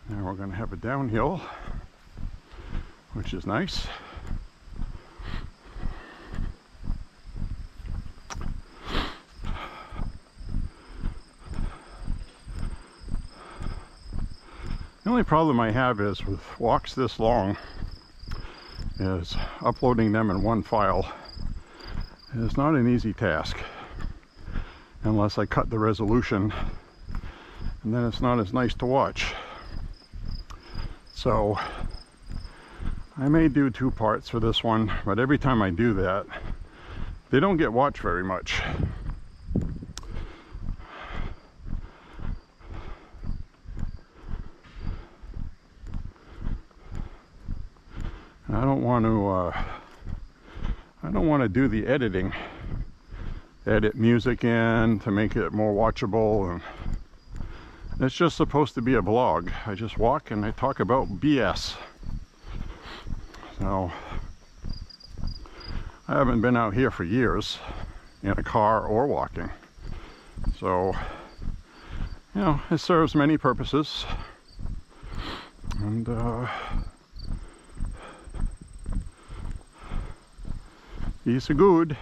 Now we're going to have a downhill, which is nice. The only problem I have is with walks this long is uploading them in one file. It's not an easy task unless I cut the resolution, and then it's not as nice to watch. So I may do 2 parts for this one, but every time I do that, they don't get watched very much. I don't want to do the editing, edit music in to make it more watchable, and It's just supposed to be a vlog. I just walk and I talk about BS. So, I haven't been out here for years in a car or walking. So, you know, it serves many purposes. And, it's good.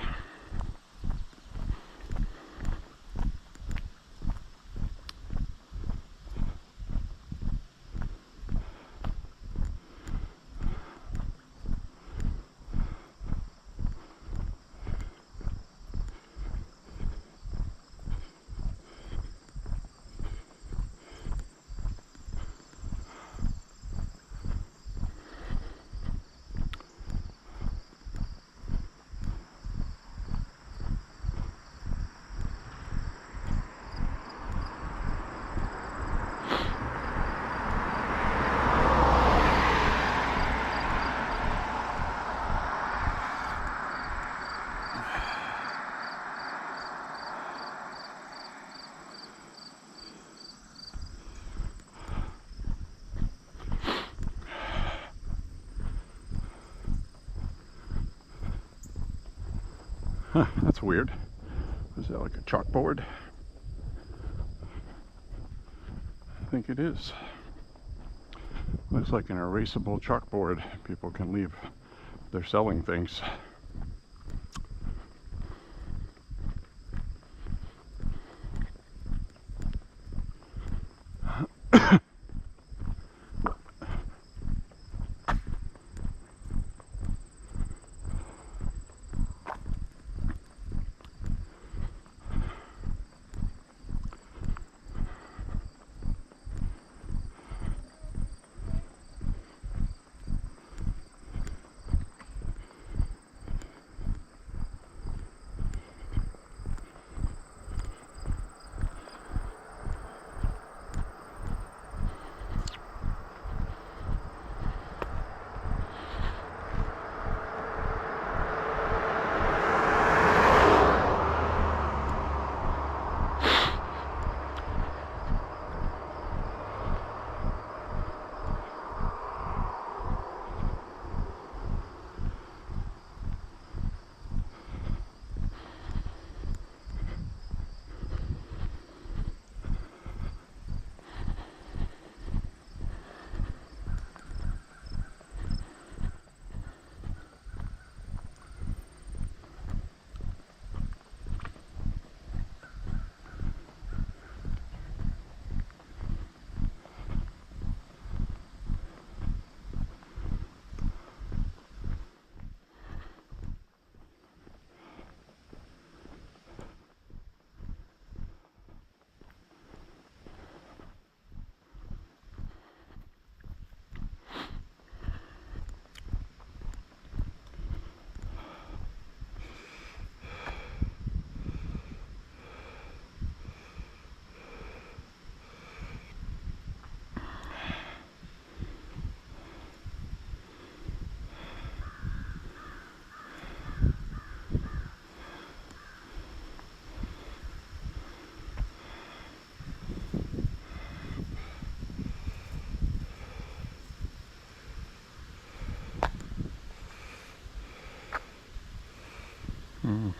Huh, that's weird. Is that like a chalkboard? I think it is. Looks like an erasable chalkboard. People can leave. They're selling things. Mm.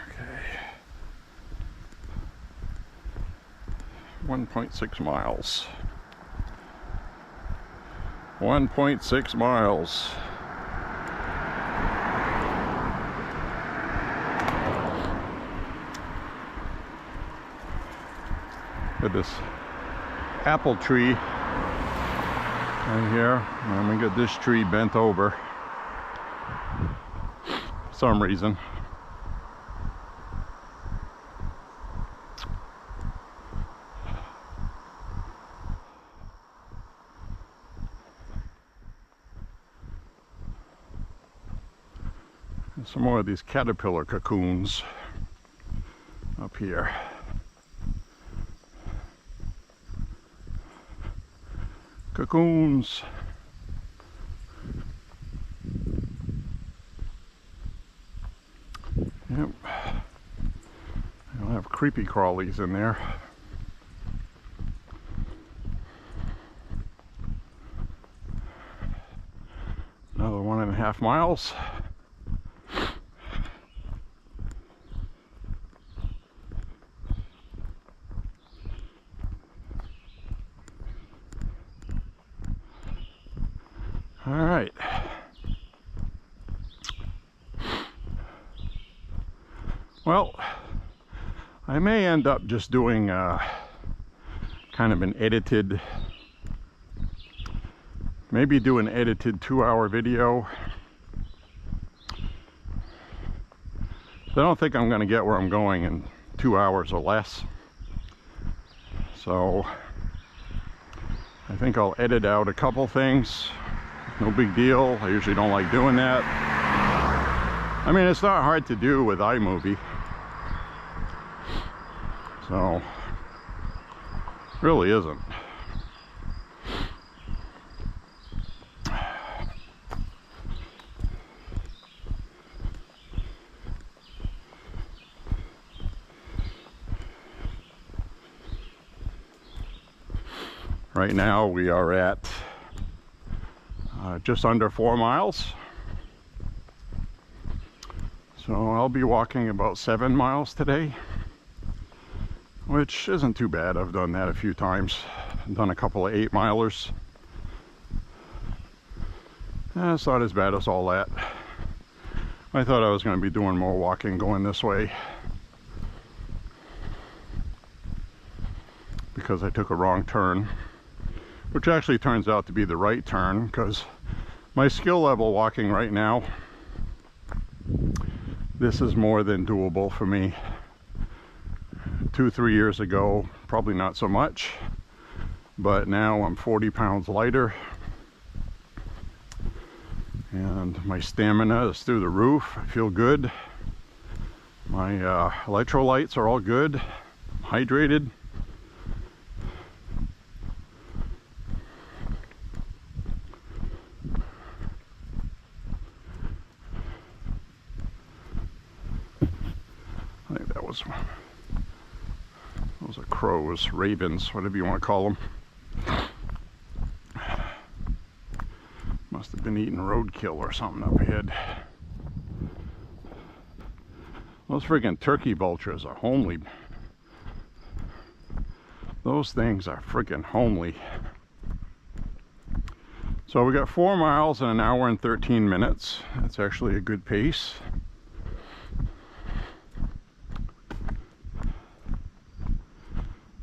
Okay. 1.6 miles. 1.6 miles. Look at this apple tree right here, and we got this tree bent over for some reason. And some more of these caterpillar cocoons up here. Cocoons. Yep. I'll have creepy crawlies in there. Another 1.5 miles. All right. Well, I may end up just doing kind of an edited, maybe do an edited 2-hour video. I don't think I'm going to get where I'm going in 2 hours or less. So I think I'll edit out a couple things. No big deal. I usually don't like doing that. I mean, it's not hard to do with iMovie. So, really isn't. Right now we are at just under 4 miles. So I'll be walking about 7 miles today, which isn't too bad. I've done that a few times. I've done a couple of 8-milers. It's not as bad as all that. I thought I was going to be doing more walking going this way, because I took a wrong turn, which actually turns out to be the right turn, because my skill level walking right now, this is more than doable for me. 2-3 years ago, probably not so much, but now I'm 40 pounds lighter and my stamina is through the roof. I feel good. My electrolytes are all good. I'm hydrated. I think those are crows, ravens, whatever you want to call them. Must have been eating roadkill or something up ahead. Those friggin' turkey vultures are homely. Those things are friggin' homely. So we got 4 miles in 1 hour and 13 minutes. That's actually a good pace.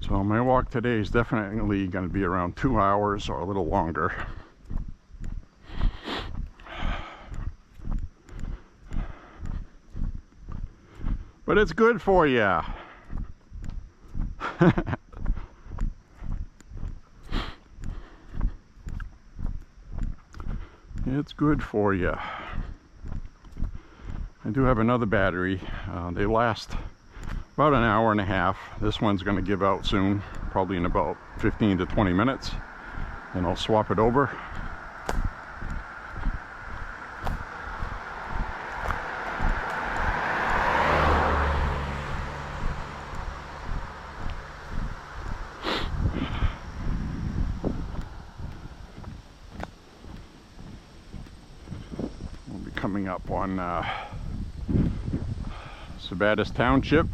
So my walk today is definitely going to be around 2 hours or a little longer. But it's good for you. It's good for you. I do have another battery. They last about 1.5 hours. This one's going to give out soon, probably in about 15 to 20 minutes. Then I'll swap it over. We'll be coming up on Sabatis Township.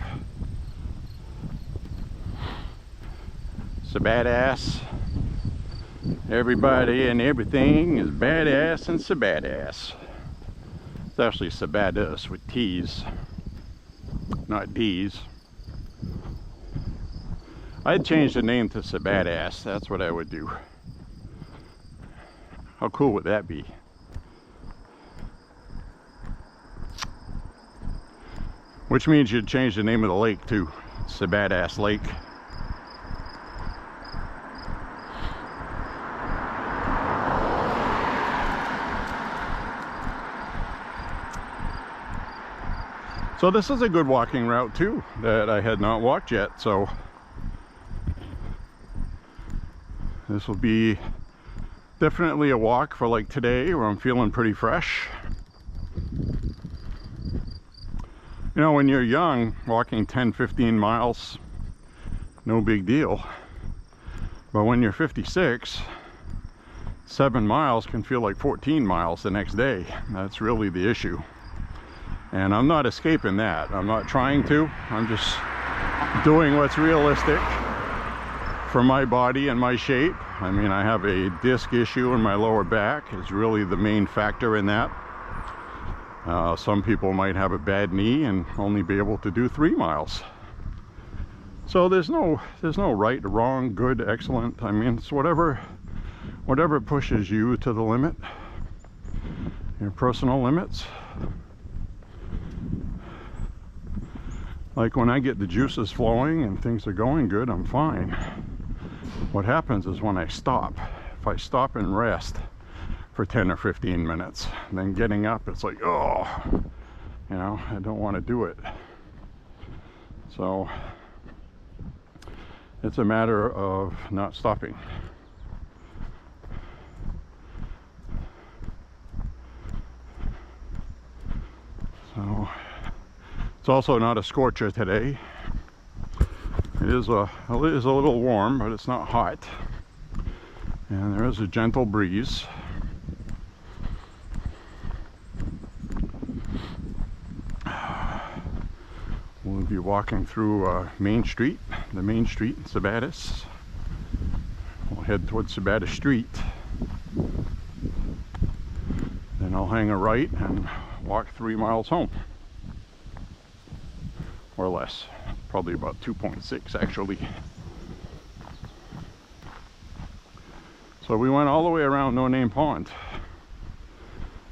Sabadass. Everybody and everything is badass and Sabadass. It's actually Sabatis with T's, not D's. I'd change the name to Sabadass. That's what I would do. How cool would that be? Which means you'd change the name of the lake too. Sabadass Lake. So this is a good walking route too that I had not walked yet. So this will be Definitely a walk for like today where I'm feeling pretty fresh. You know, when you're young, walking 10-15 miles, no big deal. But when you're 56, 7 miles can feel like 14 miles the next day. That's really the issue. And I'm not escaping that. I'm not trying to. I'm just doing what's realistic for my body and my shape. I mean, I have a disc issue in my lower back. It's really the main factor in that. Some people might have a bad knee and only be able to do 3 miles. So there's no right, wrong, good, excellent. I mean, it's whatever pushes you to the limit, your personal limits. Like when I get the juices flowing and things are going good, I'm fine. What happens is when I stop, if I stop and rest for 10 or 15 minutes, then getting up, it's like, oh, you know, I don't want to do it. So it's a matter of not stopping. So it's also not a scorcher today. It is a little warm, but it's not hot. And there is a gentle breeze. We'll be walking through Main Street, the Main Street in Sabattis. We'll head towards Sabattis Street. Then I'll hang a right and walk 3 miles home. Or less. Probably about 2.6 actually. So we went all the way around No Name Pond.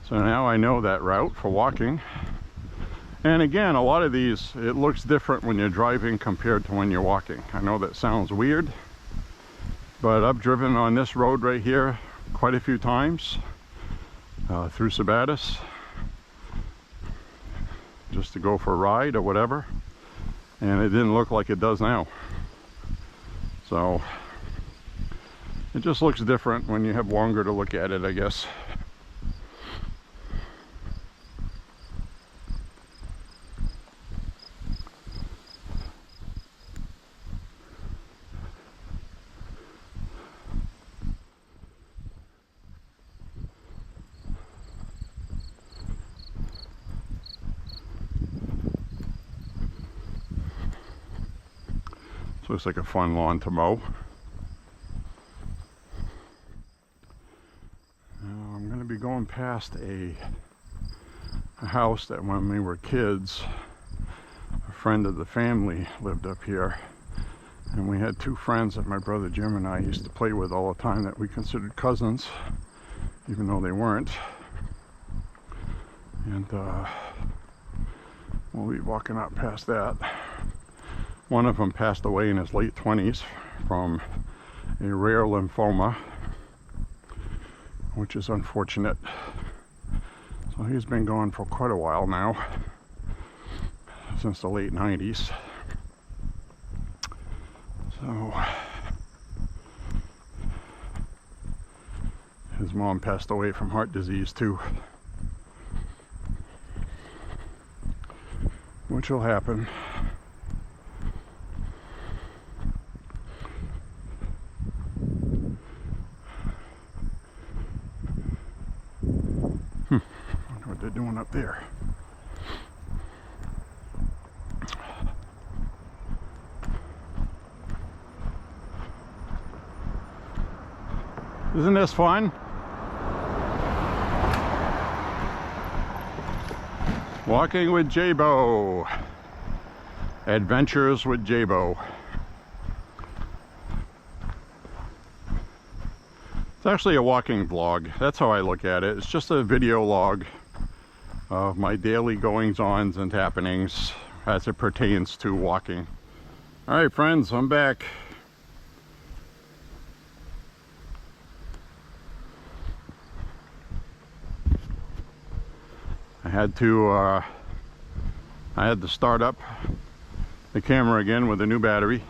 So now I know that route for walking. And again, a lot of these, it looks different when you're driving compared to when you're walking. I know that sounds weird, but I've driven on this road right here quite a few times through Sabattis, just to go for a ride or whatever, and it didn't look like it does now. So it just looks different when you have longer to look at it, I guess. Looks like a fun lawn to mow. Now I'm going to be going past a house that when we were kids, a friend of the family lived up here. And we had 2 friends that my brother Jim and I used to play with all the time that we considered cousins, even though they weren't. And we'll be walking up past that. One of them passed away in his late 20s from a rare lymphoma, which is unfortunate. So he's been gone for quite a while now, since the late 90s. So his mom passed away from heart disease too, which will happen. Wonder what they're doing up there. Isn't this fun? Walking with Beau. Adventures with Beau. It's actually a walking vlog. That's how I look at it. It's just a video log of my daily goings-ons and happenings as it pertains to walking. All right, friends, I'm back. I had to start up the camera again with a new battery.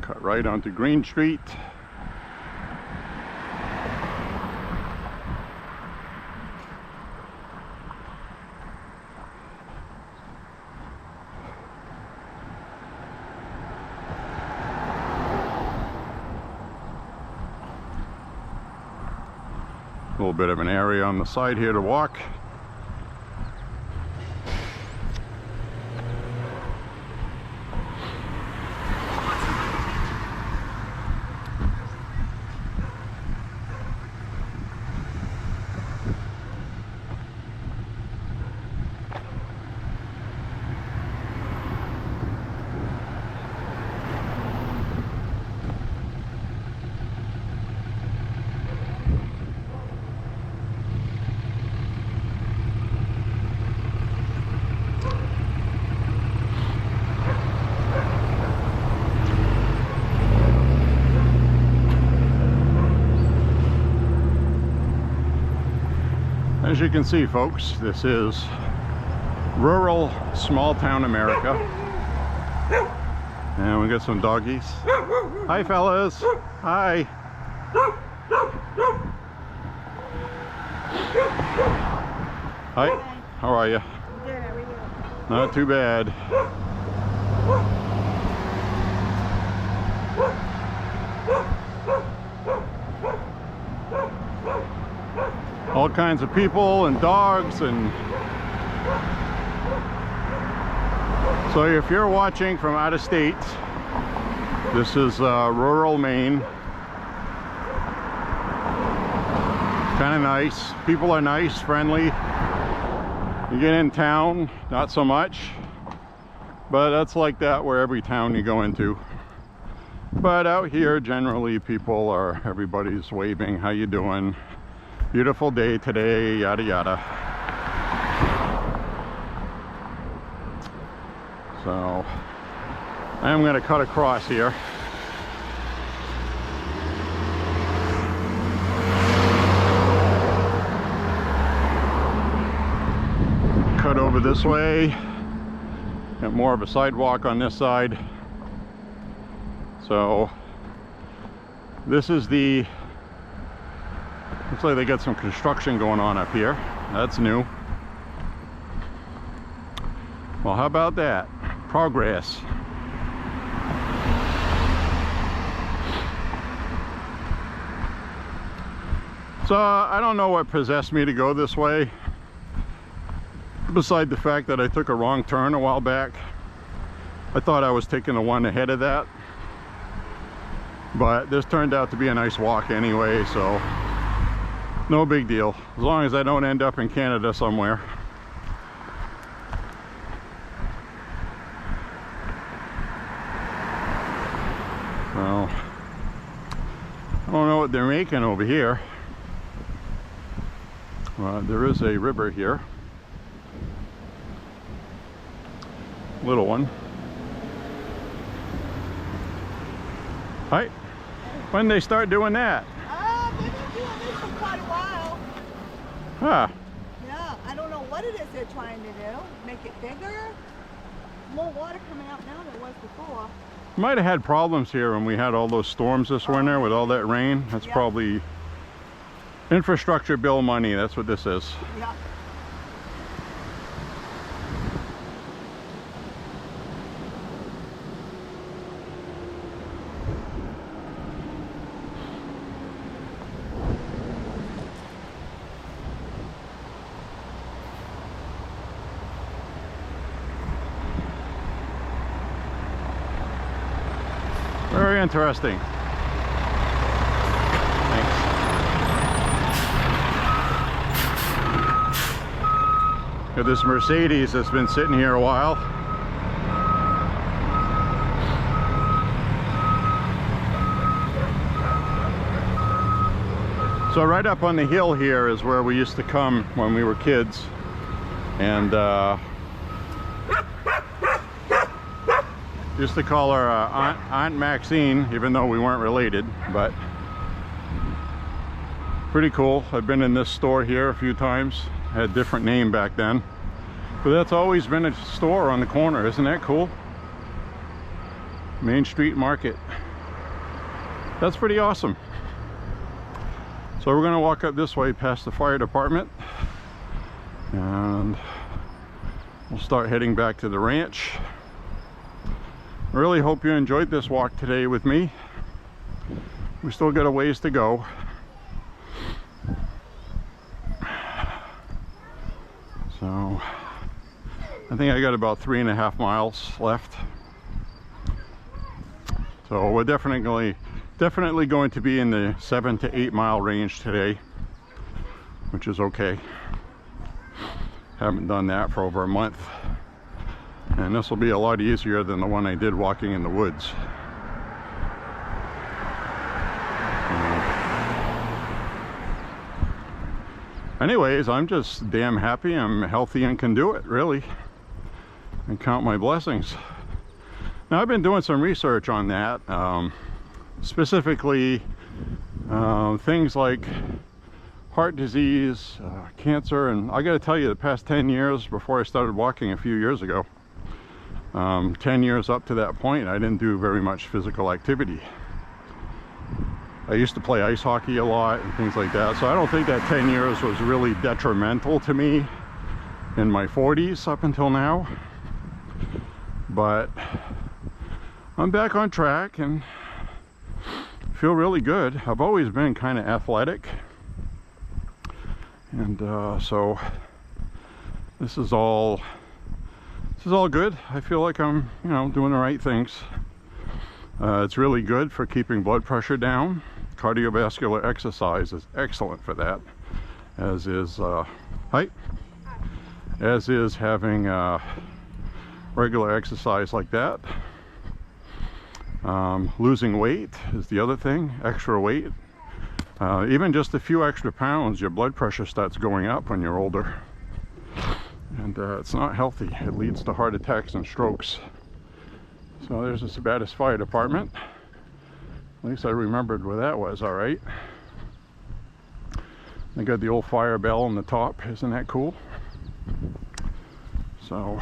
Cut right onto Green Street. A little bit of an area on the side here to walk. As you can see, folks, this is rural, small town America. And we got some doggies. Hi, fellas. Hi. Hi. How are you? Good, how are you? Not too bad. All kinds of people and dogs, and so if you're watching from out of state, this is rural Maine. Kind of nice. People are nice, friendly. You get in town, not so much, but that's like that where every town you go into. But out here, generally, people are, everybody's waving, how you doing? Beautiful day today, yada yada. So I'm going to cut across here. Cut over this way. Got more of a sidewalk on this side. So this is the, looks like they got some construction going on up here. That's new. Well, how about that? Progress. So I don't know what possessed me to go this way, beside the fact that I took a wrong turn a while back. I thought I was taking the one ahead of that, but this turned out to be a nice walk anyway, so no big deal, as long as I don't end up in Canada somewhere. So I don't know what they're making over here. There is a river here, little one. Hi. When they start doing that? They've been doing this for quite a while. Huh. Yeah, I don't know what it is they're trying to do. Make it bigger? More water coming out now than there was before. Might have had problems here when we had all those storms this winter with all that rain. That's probably infrastructure bill money. That's what this is. Yeah. Very interesting. Thanks. Got this Mercedes that's been sitting here a while. So right up on the hill here is where we used to come when we were kids, and used to call her Aunt Maxine, even though we weren't related, but pretty cool. I've been in this store here a few times. Had a different name back then, but that's always been a store on the corner. Isn't that cool? Main Street Market. that's pretty awesome. So we're going to walk up this way past the fire department, and we'll start heading back to the ranch. I really hope you enjoyed this walk today with me. We still got a ways to go. So I think I got about 3.5 miles left. So we're definitely going to be in the 7 to 8 mile range today, which is okay. Haven't done that for over a month, and this will be a lot easier than the one I did walking in the woods. Anyways, I'm just damn happy I'm healthy and can do it, really, and count my blessings. Now, I've been doing some research on that, specifically things like heart disease, cancer, and I got to tell you, the past 10 years before I started walking a few years ago, 10 years up to that point, I didn't do very much physical activity. I used to play ice hockey a lot and things like that, so I don't think that 10 years was really detrimental to me in my 40s up until now. But I'm back on track and feel really good. I've always been kind of athletic, and so this is all good. I feel like I'm, you know, doing the right things. It's really good for keeping blood pressure down. Cardiovascular exercise is excellent for that, as is as is having regular exercise like that. Losing weight is the other thing, extra weight. Even just a few extra pounds, your blood pressure starts going up when you're older, and it's not healthy. It leads to heart attacks and strokes. So there's the Sabatis Fire Department. At least I remembered where that was, all right. They got the old fire bell on the top. Isn't that cool? So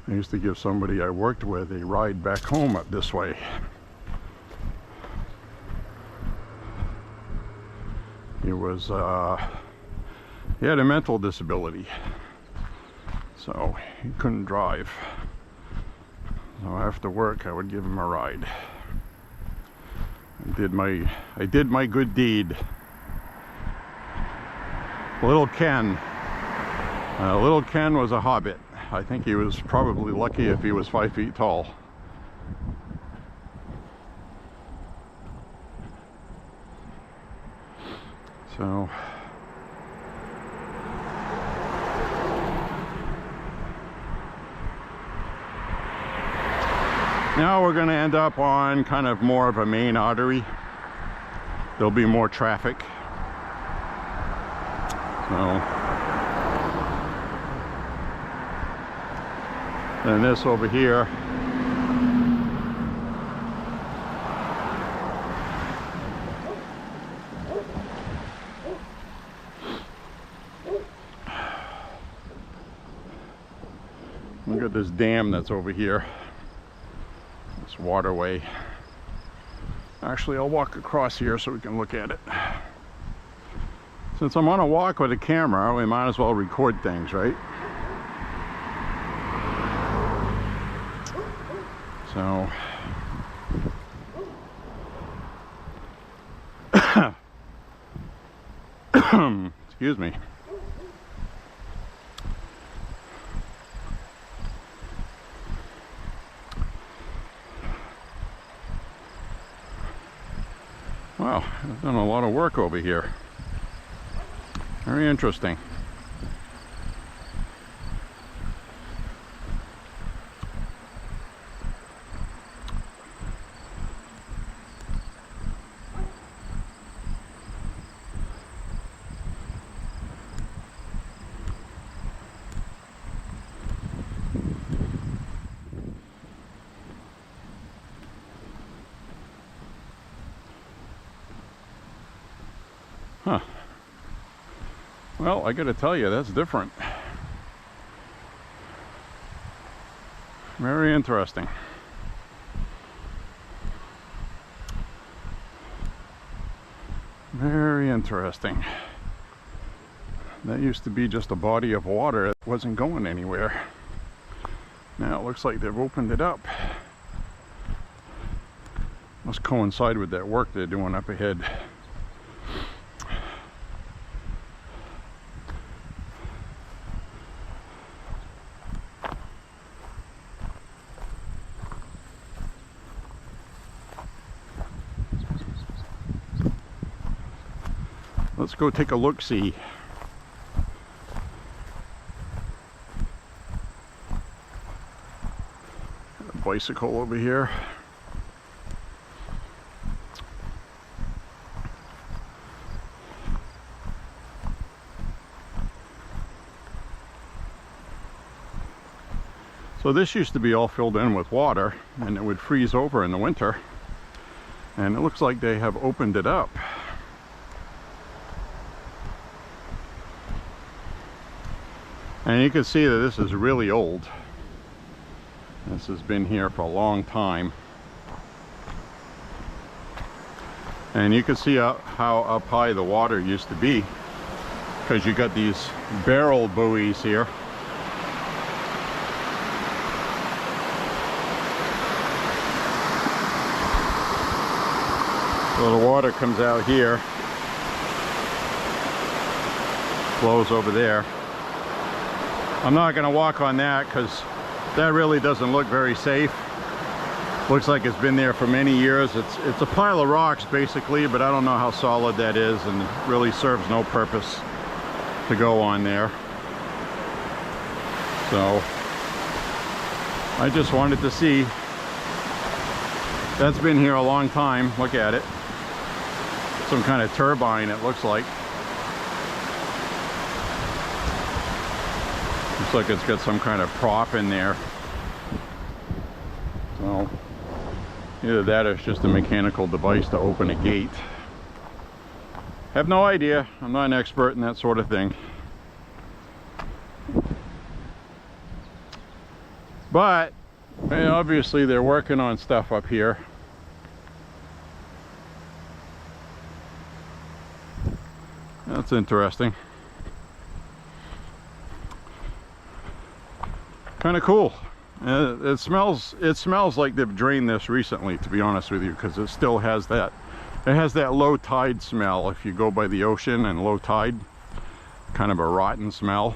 I used to give somebody I worked with a ride back home up this way. He was he had a mental disability, so he couldn't drive. So after work, I would give him a ride. I did my good deed. Little Ken was a hobbit. I think he was probably lucky if he was 5 feet tall. So now we're going to end up on kind of more of a main artery. There'll be more traffic. So, and this over here, look at this dam that's over here. Waterway. Actually, I'll walk across here so we can look at it. Since I'm on a walk with a camera, we might as well record things, right? So excuse me. Wow, I've done a lot of work over here. Very interesting. Huh. Well, I gotta tell you, that's different. Very interesting. Very interesting. That used to be just a body of water that wasn't going anywhere. Now it looks like they've opened it up. Must coincide with that work they're doing up ahead. Let's go take a look-see. A bicycle over here. So this used to be all filled in with water, and it would freeze over in the winter. And it looks like they have opened it up. And you can see that this is really old. This has been here for a long time. And you can see how up high the water used to be, because you got these barrel buoys here. So the water comes out here, flows over there. I'm not going to walk on that because that really doesn't look very safe. Looks like it's been there for many years. It's a pile of rocks basically, but I don't know how solid that is, and it really serves no purpose to go on there. So I just wanted to see. That's been here a long time. Look at it. Some kind of turbine, it looks like. Looks like it's got some kind of prop in there. So either that or it's just a mechanical device to open a gate. Have no idea. I'm not an expert in that sort of thing. But obviously they're working on stuff up here. That's interesting. Kind of cool. It smells like they've drained this recently, to be honest with you, because it still has that, low tide smell. If you go by the ocean and low tide, kind of a rotten smell.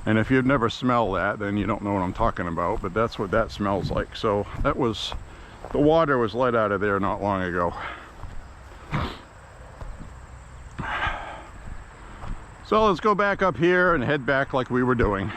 And if you've never smelled that, then you don't know what I'm talking about, but that's what that smells like. So that was, the water was let out of there not long ago. So let's go back up here and head back like we were doing.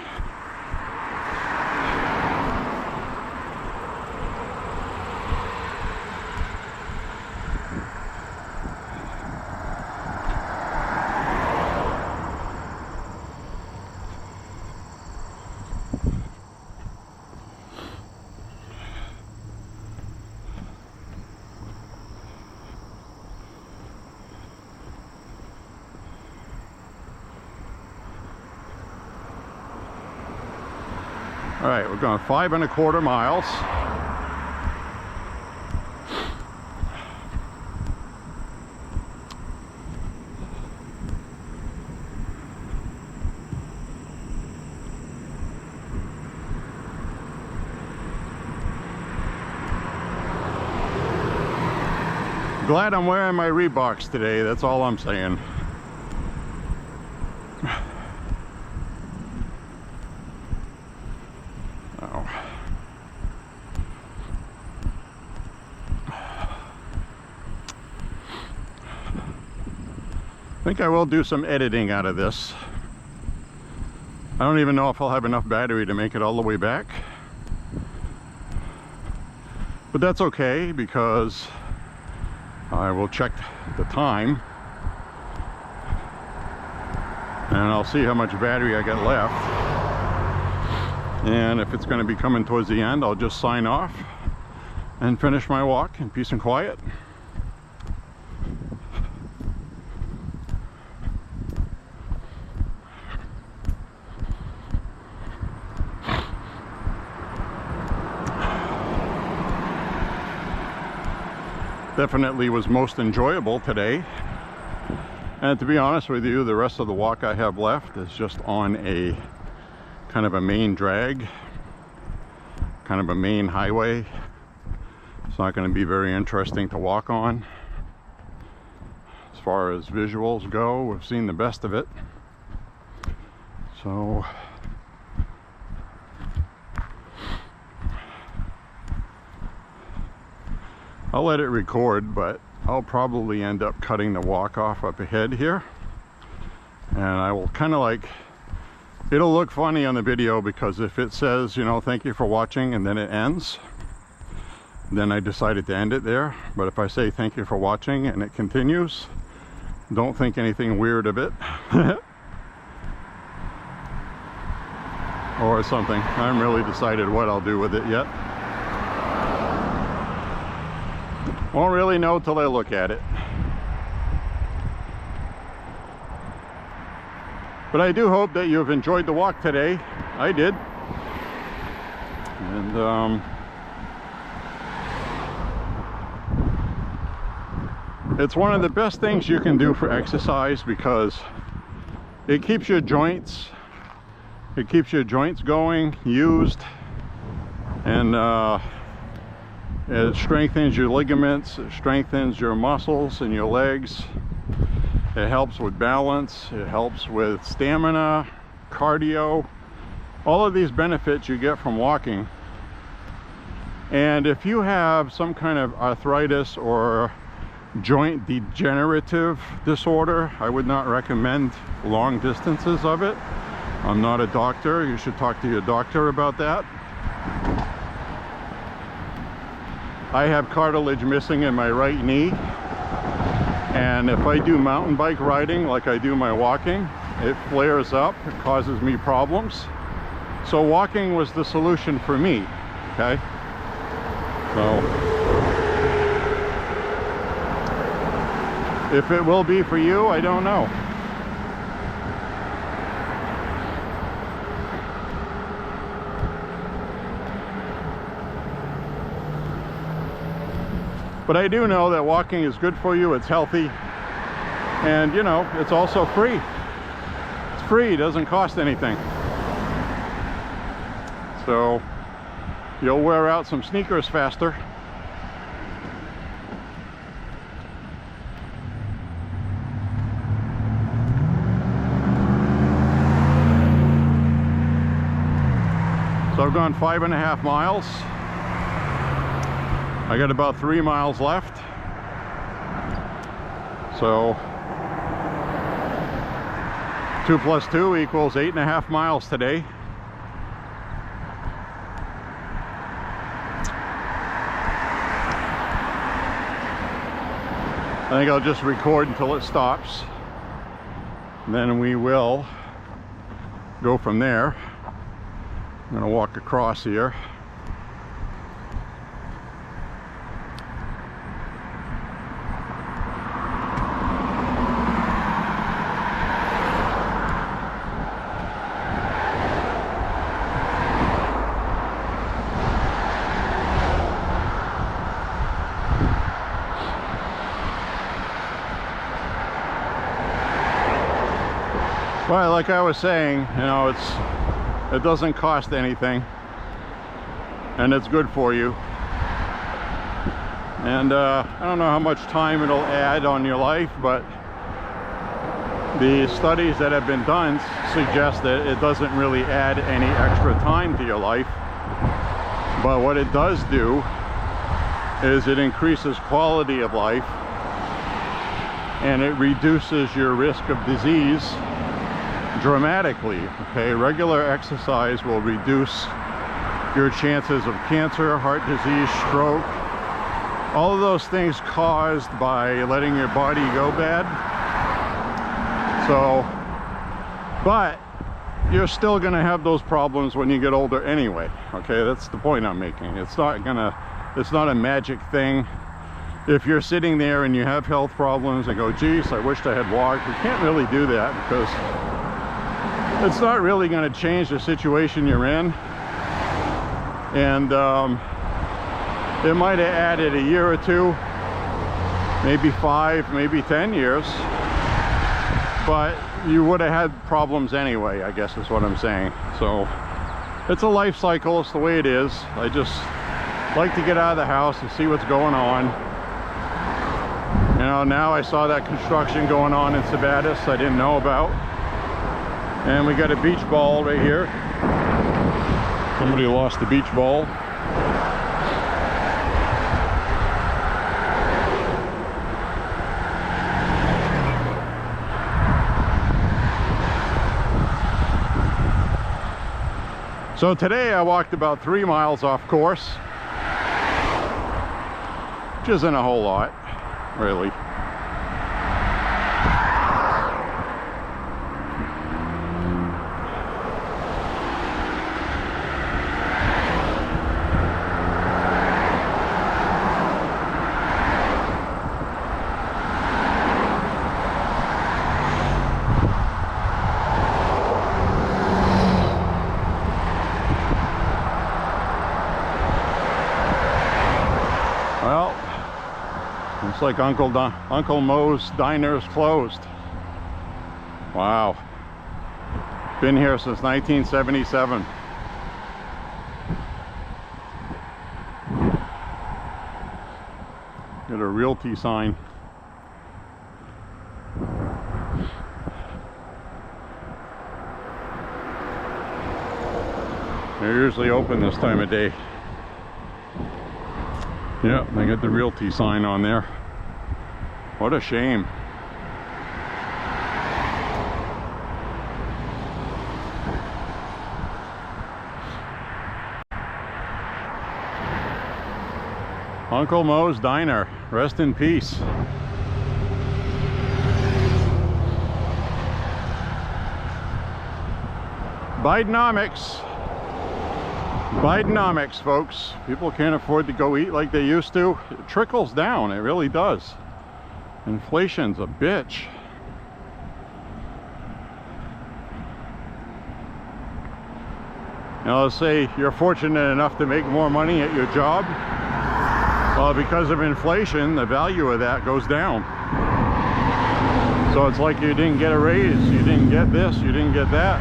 All right, we're going 5 1/4 miles. Glad I'm wearing my Reeboks today, that's all I'm saying. I think I will do some editing out of this. I don't even know if I'll have enough battery to make it all the way back. But that's okay, because I will check the time and I'll see how much battery I got left. And if it's going to be coming towards the end, I'll just sign off and finish my walk in peace and quiet. definitely was most enjoyable today. And to be honest with you, the rest of the walk I have left is just on a kind of a main drag, kind of a main highway. It's not going to be very interesting to walk on. As far as visuals go, we've seen the best of it. So I'll let it record, but I'll probably end up cutting the walk off up ahead here. And I will kind of like, it'll look funny on the video because if it says, you know, thank you for watching and then it ends, then I decided to end it there. But if I say thank you for watching and it continues, don't think anything weird of it. Or something. I haven't really decided what I'll do with it yet. Won't really know till I look at it. But I do hope that you've enjoyed the walk today. I did. And it's one of the best things you can do for exercise because it keeps your joints going, used, and it strengthens your ligaments, it strengthens your muscles and your legs. It helps with balance, it helps with stamina, cardio, all of these benefits you get from walking. And if you have some kind of arthritis or joint degenerative disorder, I would not recommend long distances of it. I'm not a doctor. You should talk to your doctor about that. I have cartilage missing in my right knee, and if I do mountain bike riding like I do my walking, it flares up, it causes me problems. So walking was the solution for me, okay? So if it will be for you, I don't know. But I do know that walking is good for you, it's healthy, and you know, it's also free. It's free, it doesn't cost anything. So you'll wear out some sneakers faster. So I've gone 5.5 miles. I got about 3 miles left. So 2 plus 2 equals 8.5 miles today. I think I'll just record until it stops. And then we will go from there. I'm going to walk across here. Well, like I was saying, you know, it doesn't cost anything, and it's good for you. And I don't know how much time it'll add on your life, but the studies that have been done suggest that it doesn't really add any extra time to your life. But what it does do is it increases quality of life, and it reduces your risk of disease dramatically. Okay, regular exercise will reduce your chances of cancer, heart disease, stroke, all of those things caused by letting your body go bad. So, but you're still going to have those problems when you get older anyway. Okay, that's the point I'm making. It's not a magic thing. If you're sitting there and you have health problems and go, geez, I wished I had walked, you can't really do that because it's not really going to change the situation you're in. And it might have added a year or two maybe 5, maybe 10 years. But you would have had problems anyway, I guess is what I'm saying. So it's a life cycle, it's the way it is. I just like to get out of the house and see what's going on. You know, now I saw that construction going on in Sabatis I didn't know about. And we got a beach ball right here. Somebody lost the beach ball. So today I walked about 3 miles off course, which isn't a whole lot, really. Well, looks like Uncle Moe's Diner is closed. Wow. Been here since 1977. Got a realty sign. They're usually open this time of day. Yep, they got the realty sign on there. What a shame. Uncle Moe's Diner, rest in peace. Bidenomics. Bidenomics, folks. People can't afford to go eat like they used to. It trickles down, it really does. Inflation's a bitch. Now let's say you're fortunate enough to make more money at your job. Well, because of inflation, the value of that goes down. So it's like you didn't get a raise, you didn't get this, you didn't get that.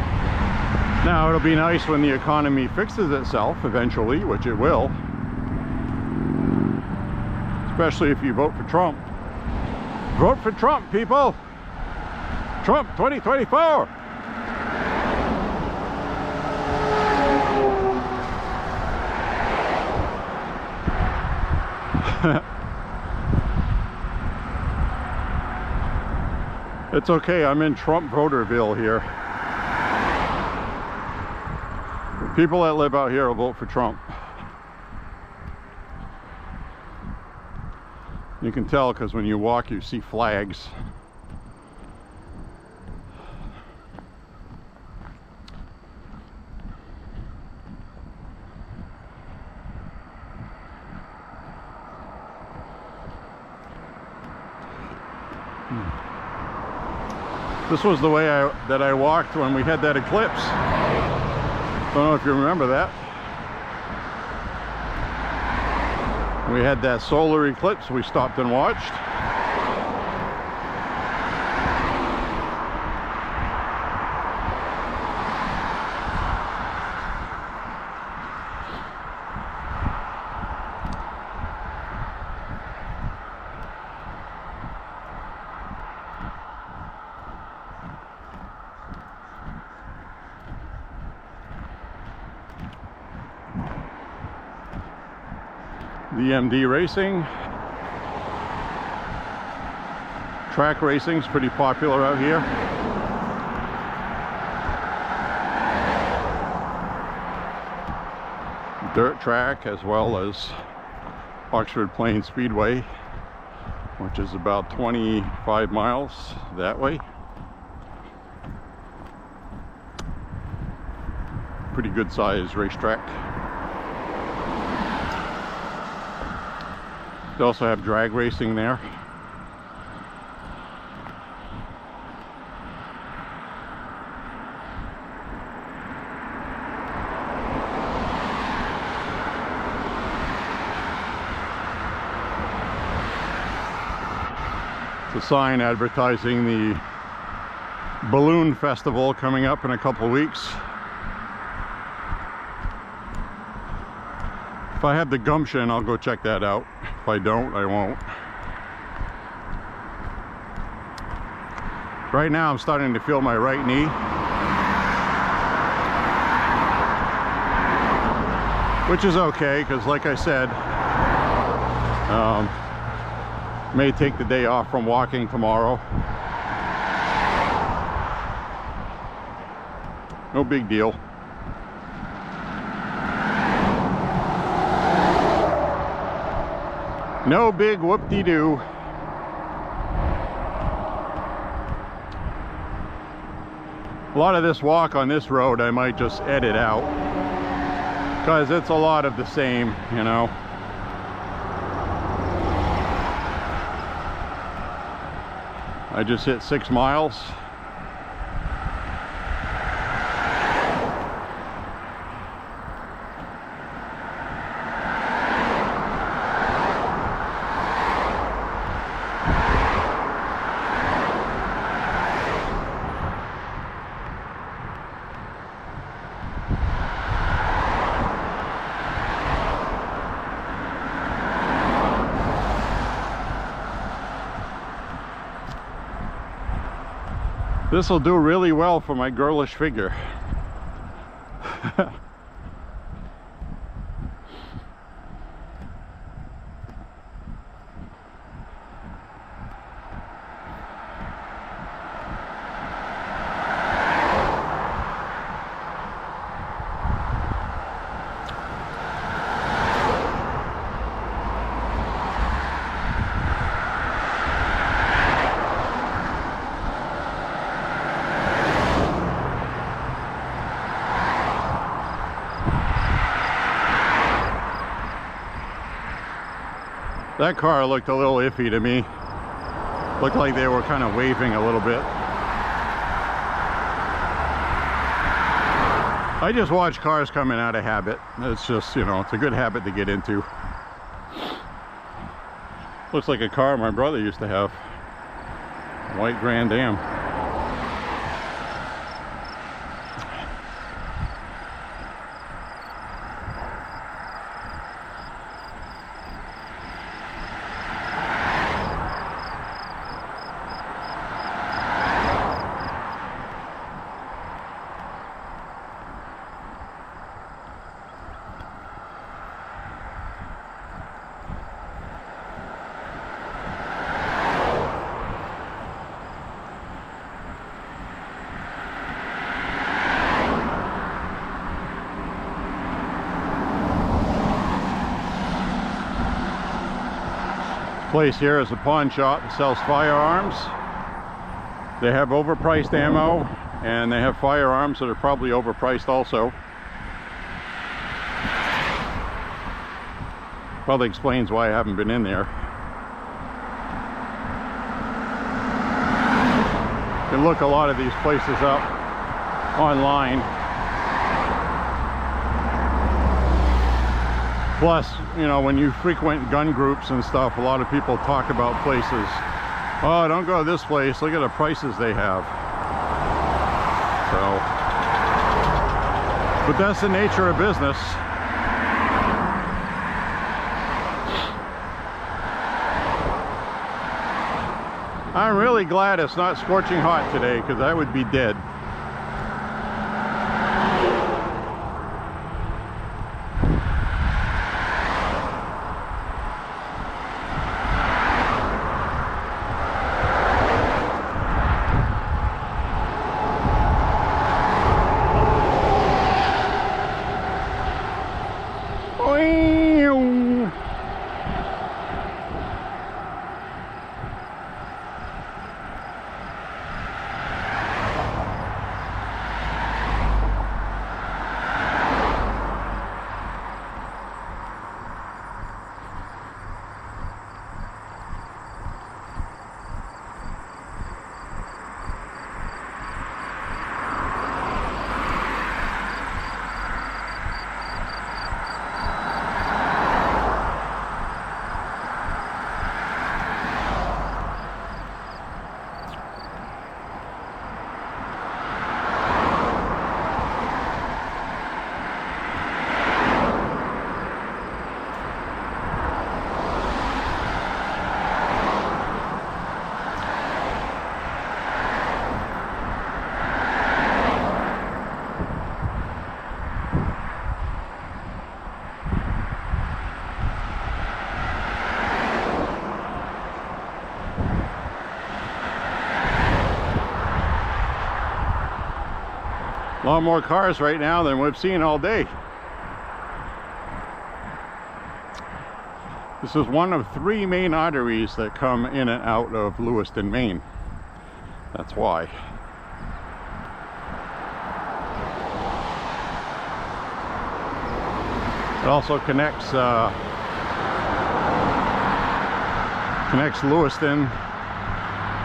Now, it'll be nice when the economy fixes itself eventually, which it will. Especially if you vote for Trump. Vote for Trump, people! Trump 2024! It's okay, I'm in Trump voterville here. People that live out here will vote for Trump. You can tell because when you walk you see flags. This was the way that I walked when we had that eclipse. Don't know if you remember that. We had that solar eclipse we stopped and watched. DMD racing. Track racing is pretty popular out here. Dirt track as well as Oxford Plains Speedway, which is about 25 miles that way. Pretty good sized racetrack. They also have drag racing there. It's a sign advertising the balloon festival coming up in a couple weeks. If I have the gumption, I'll go check that out. If I don't, I won't. Right now I'm starting to feel my right knee. Which is okay, because like I said, may take the day off from walking tomorrow. No big deal. No big whoop-de-doo. A lot of this walk on this road I might just edit out, because it's a lot of the same, you know. I just hit 6 miles. This will do really well for my girlish figure. That car looked a little iffy to me. Looked like they were kind of waving a little bit. I just watch cars coming out of habit. It's just, you know, it's a good habit to get into. Looks like a car my brother used to have. White Grand Am. Place here is a pawn shop that sells firearms. They have overpriced ammo, and they have firearms that are probably overpriced also. Probably explains why I haven't been in there. You can look a lot of these places up online. Plus, you know, when you frequent gun groups and stuff, a lot of people talk about places. Oh, don't go to this place. Look at the prices they have. So, but that's the nature of business. I'm really glad it's not scorching hot today, because I would be dead. A lot more cars right now than we've seen all day. This is one of 3 main arteries that come in and out of Lewiston, Maine. That's why. It also connects Lewiston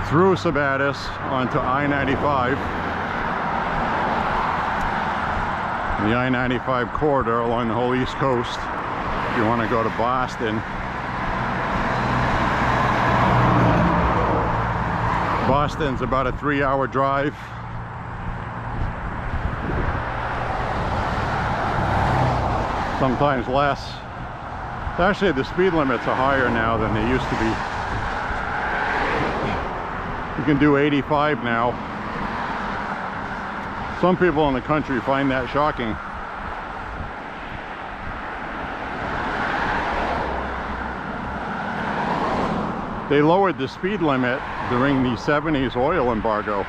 through Sabattis onto I-95. The I-95 corridor along the whole East Coast. If you want to go to Boston. Boston's about a 3-hour drive. Sometimes less. Actually, the speed limits are higher now than they used to be. You can do 85 now. Some people in the country find that shocking. They lowered the speed limit during the 70s oil embargo,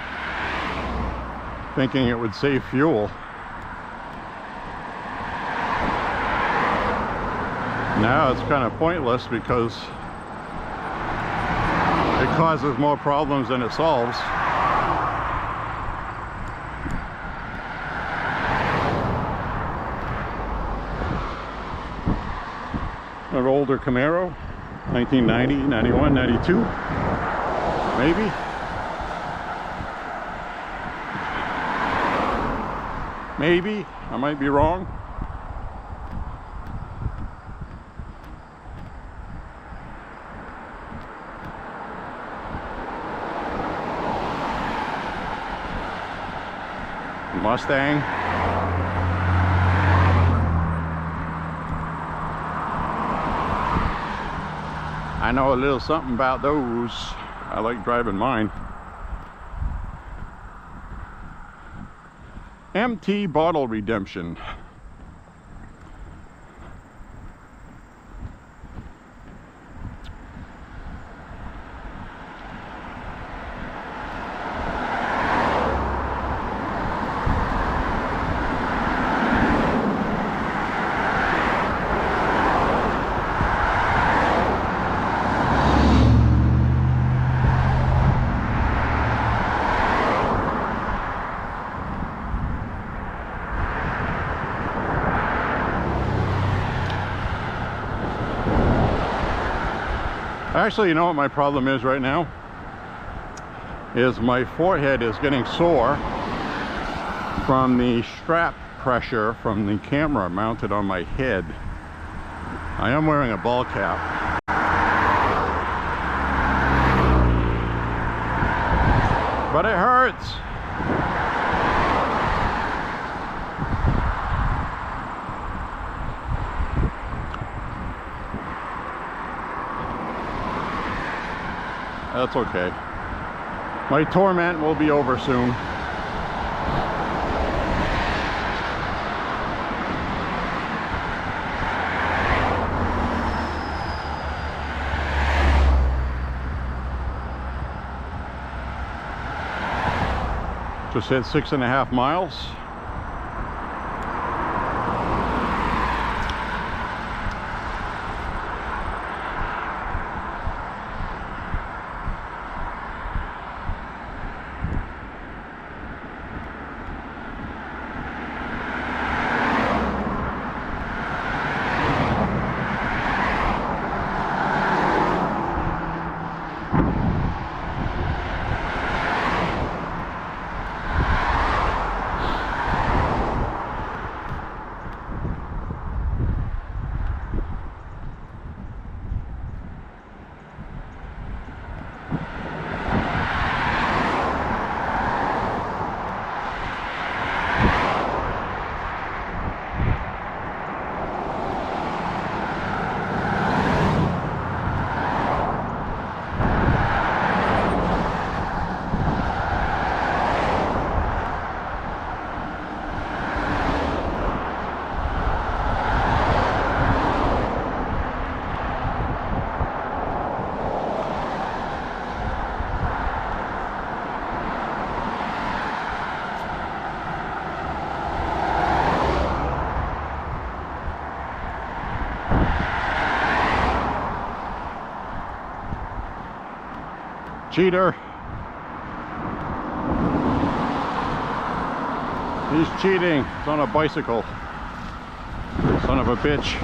thinking it would save fuel. Now it's kind of pointless because it causes more problems than it solves. An older Camaro, 1990, 91, 92, maybe. Maybe, I might be wrong. Mustang. I know a little something about those. I like driving mine. MT bottle redemption. Actually, you know what my problem is right now? Is my forehead is getting sore from the strap pressure from the camera mounted on my head. I am wearing a ball cap. But it hurts. That's okay. My torment will be over soon. Just hit 6.5 miles. Cheater. He's cheating. He's on a bicycle. Son of a bitch.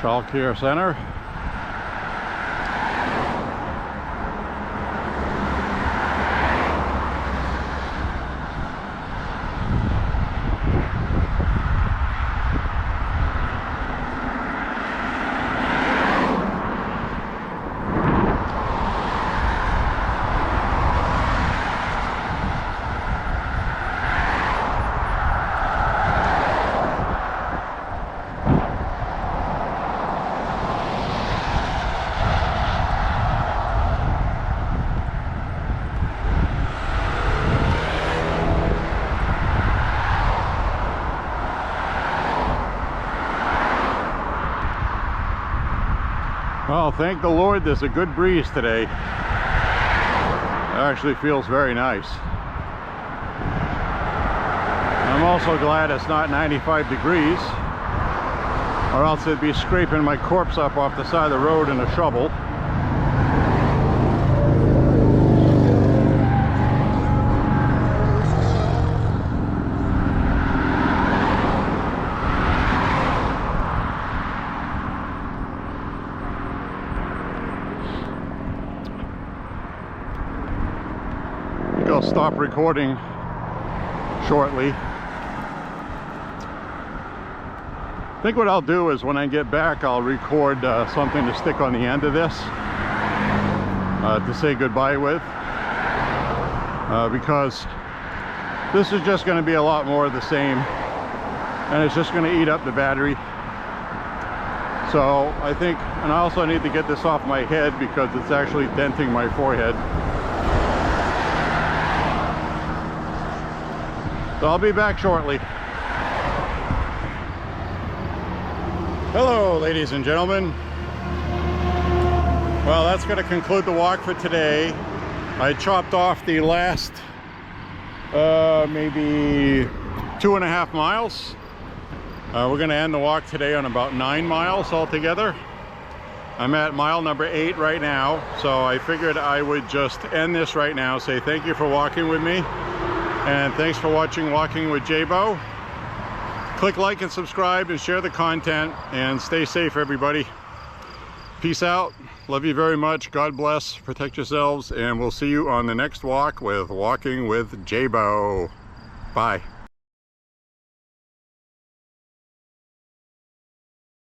Child Care Center. Well, thank the Lord there's a good breeze today. It actually feels very nice. I'm also glad it's not 95 degrees, or else it'd be scraping my corpse up off the side of the road in a shovel. I'll stop recording shortly. I think what I'll do is when I get back, I'll record something to stick on the end of this to say goodbye with, because this is just going to be a lot more of the same, and it's just going to eat up the battery. So I think, and I also need to get this off my head because it's actually denting my forehead. So I'll be back shortly. Hello, ladies and gentlemen. Well, that's going to conclude the walk for today. I chopped off the last maybe 2.5 miles. We're going to end the walk today on about 9 miles altogether. I'm at mile number 8 right now, so I figured I would just end this right now, say thank you for walking with me. And thanks for watching Walking with Beau. Click like and subscribe and share the content, and stay safe, everybody. Peace out. Love you very much. God bless. Protect yourselves, and we'll see you on the next walk with Walking with Beau. Bye.